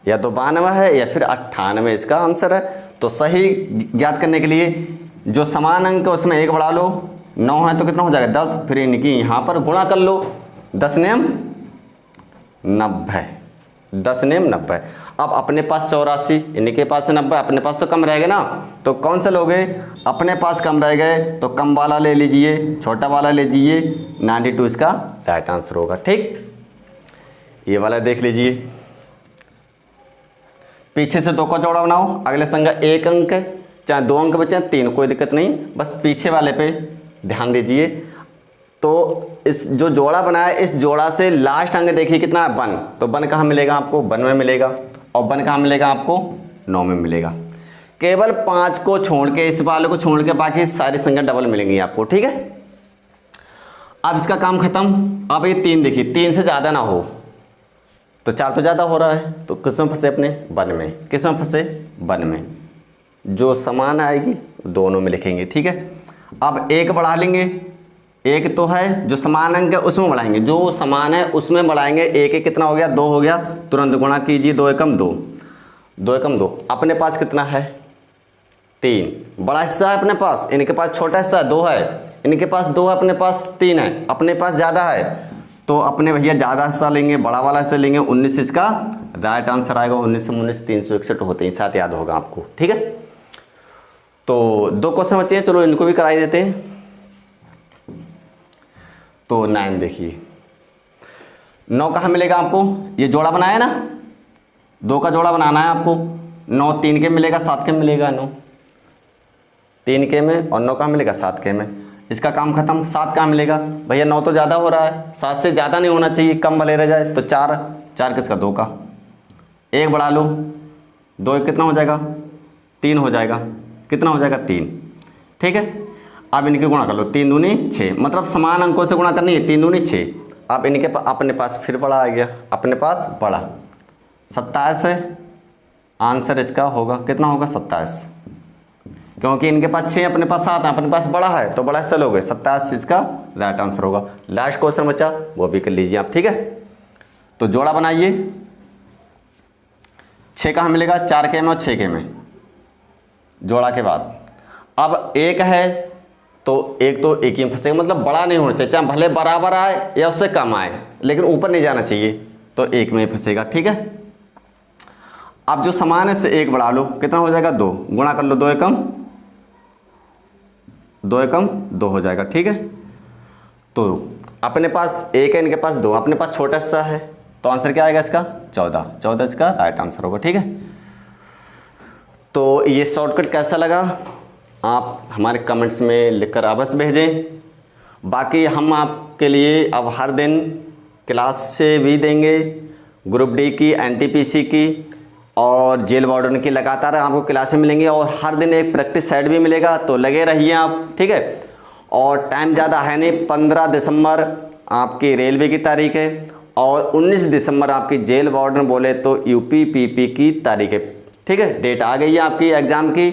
या तो 92 है या फिर 98 इसका आंसर है। तो सही ज्ञात करने के लिए जो समान अंक है उसमें 1 बढ़ा लो, 9 है तो कितना हो जाएगा 10, फिर इनकी यहाँ पर गुणा कर लो, 10 नेम 90, 10 नेम 90। अब अपने पास 84, इनके पास 90, अपने पास तो कम रहेगा ना, तो कौन सा लोगे, अपने पास कम रह गए तो कम वाला ले लीजिए, छोटा वाला ले लीजिए, 92 इसका राइट आंसर होगा। ठीक, ये वाला देख लीजिए, पीछे से 2 का जोड़ा बनाओ, अगले संख्या 1 अंक है, चाहे 2 अंक बचे 3, कोई दिक्कत नहीं, बस पीछे वाले पे ध्यान दीजिए। तो इस जो जोड़ा बनाया, इस जोड़ा से लास्ट अंक देखिए कितना है, 1, तो 1 कहाँ मिलेगा आपको, 1 में मिलेगा, और 1 कहाँ मिलेगा आपको, 9 में मिलेगा। केवल 5 को छोड़ के, इस वाले को छोड़ के बाकी सारी संख्या डबल मिलेंगी आपको। ठीक है, अब इसका काम खत्म। अब ये 3 देखिए, 3 से ज़्यादा ना हो, तो 4 तो ज़्यादा हो रहा है, तो किस में फंसे अपने, 1 में, किस में फंसे, 1 में, जो समान आएगी दोनों में लिखेंगे। ठीक है, अब 1 बढ़ा लेंगे, 1 तो है जो समान अंक है उसमें बढ़ाएंगे, जो समान है उसमें बढ़ाएंगे, 1 कितना हो गया, 2 हो गया, तुरंत गुणा कीजिए, 2 एकम 2, 2 एकम 2। अपने पास कितना है, 3, बड़ा हिस्सा है अपने पास, इनके पास छोटा हिस्सा 2 है, इनके पास 2 है, अपने पास 3 है, अपने पास ज़्यादा है, तो अपने भैया ज़्यादा हिस्सा लेंगे, बड़ा वाला हिस्सा लेंगे, 19 इसका राइट आंसर आएगा। 19 19 361 होते हैं, साथ याद होगा आपको। ठीक है, तो 2 क्वेश्चन बचे हैं, चलो इनको भी कराई देते हैं। तो 9 देखिए, 9 कहाँ मिलेगा आपको, ये जोड़ा बनाया ना, 2 का जोड़ा बनाना है आपको, 9 3 के मिलेगा, 7 के मिलेगा, 9 3 के में, और 9 कहाँ मिलेगा, 7 के में। इसका काम खत्म। 7 कहाँ मिलेगा भैया, 9 तो ज़्यादा हो रहा है, 7 से ज़्यादा नहीं होना चाहिए, कम भले रह जाए, तो 4, 4 किसका, 2 का, 1 बढ़ा लो, 2 कितना हो जाएगा, 3 हो जाएगा, कितना हो जाएगा, 3। ठीक है, अब इनके गुणा कर लो, 3 दूनी 6, मतलब समान अंकों से गुणा करनी है, 3 दूनी 6। अब इनके अपने पास फिर बड़ा आ गया, अपने पास बड़ा 27 है, आंसर इसका होगा कितना होगा, 27, क्योंकि इनके पास 6, अपने पास 7 है, अपने पास बड़ा है, तो बड़ा हिस्सा लोगे, 27 इसका राइट आंसर होगा। लास्ट क्वेश्चन बचा, वो भी कर लीजिए आप। ठीक है, तो जोड़ा बनाइए, 6 कहाँ मिलेगा, 4 के में और 6 के में, जोड़ा के बाद। अब 1 है तो 1 तो 1 ही फंसेगा, मतलब बड़ा नहीं होना चाहिए, चाहे भले बराबर आए या उससे कम आए, लेकिन ऊपर नहीं जाना चाहिए, तो 1 में ही फंसेगा। ठीक है, अब जो समान है से 1 बढ़ा लो, कितना हो जाएगा, 2, गुणा कर लो, 2 एकम 2 हो जाएगा। ठीक है, तो अपने पास 1 है, इनके पास 2, अपने पास छोटा सा है, तो आंसर क्या आएगा इसका, 14, 14 इसका राइट आंसर होगा। ठीक है, तो ये शॉर्टकट कैसा लगा आप हमारे कमेंट्स में लिखकर अवश्य भेजें। बाकी हम आपके लिए अब हर दिन क्लास से भी देंगे, ग्रुप डी की, एनटीपीसी की और जेल वार्डन की लगातार आपको क्लासें मिलेंगी, और हर दिन एक प्रैक्टिस सेट भी मिलेगा, तो लगे रहिए आप। ठीक है, और टाइम ज़्यादा है नहीं, 15 दिसंबर आपकी रेलवे की तारीख है, और 19 दिसंबर आपकी जेल वार्डन बोले तो यूपी पीपी की तारीख है। ठीक है, डेट आ गई है आपकी एग्ज़ाम की।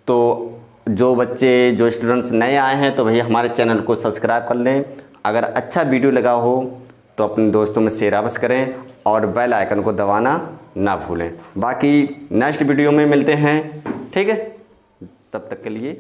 तो जो बच्चे, जो स्टूडेंट्स नए आए हैं, तो भैया हमारे चैनल को सब्सक्राइब कर लें। अगर अच्छा वीडियो लगा हो तो अपने दोस्तों में शेयर अवश्य करें, और बेल आइकन को दबाना ना भूलें। बाकी नेक्स्ट वीडियो में मिलते हैं। ठीक है, तब तक के लिए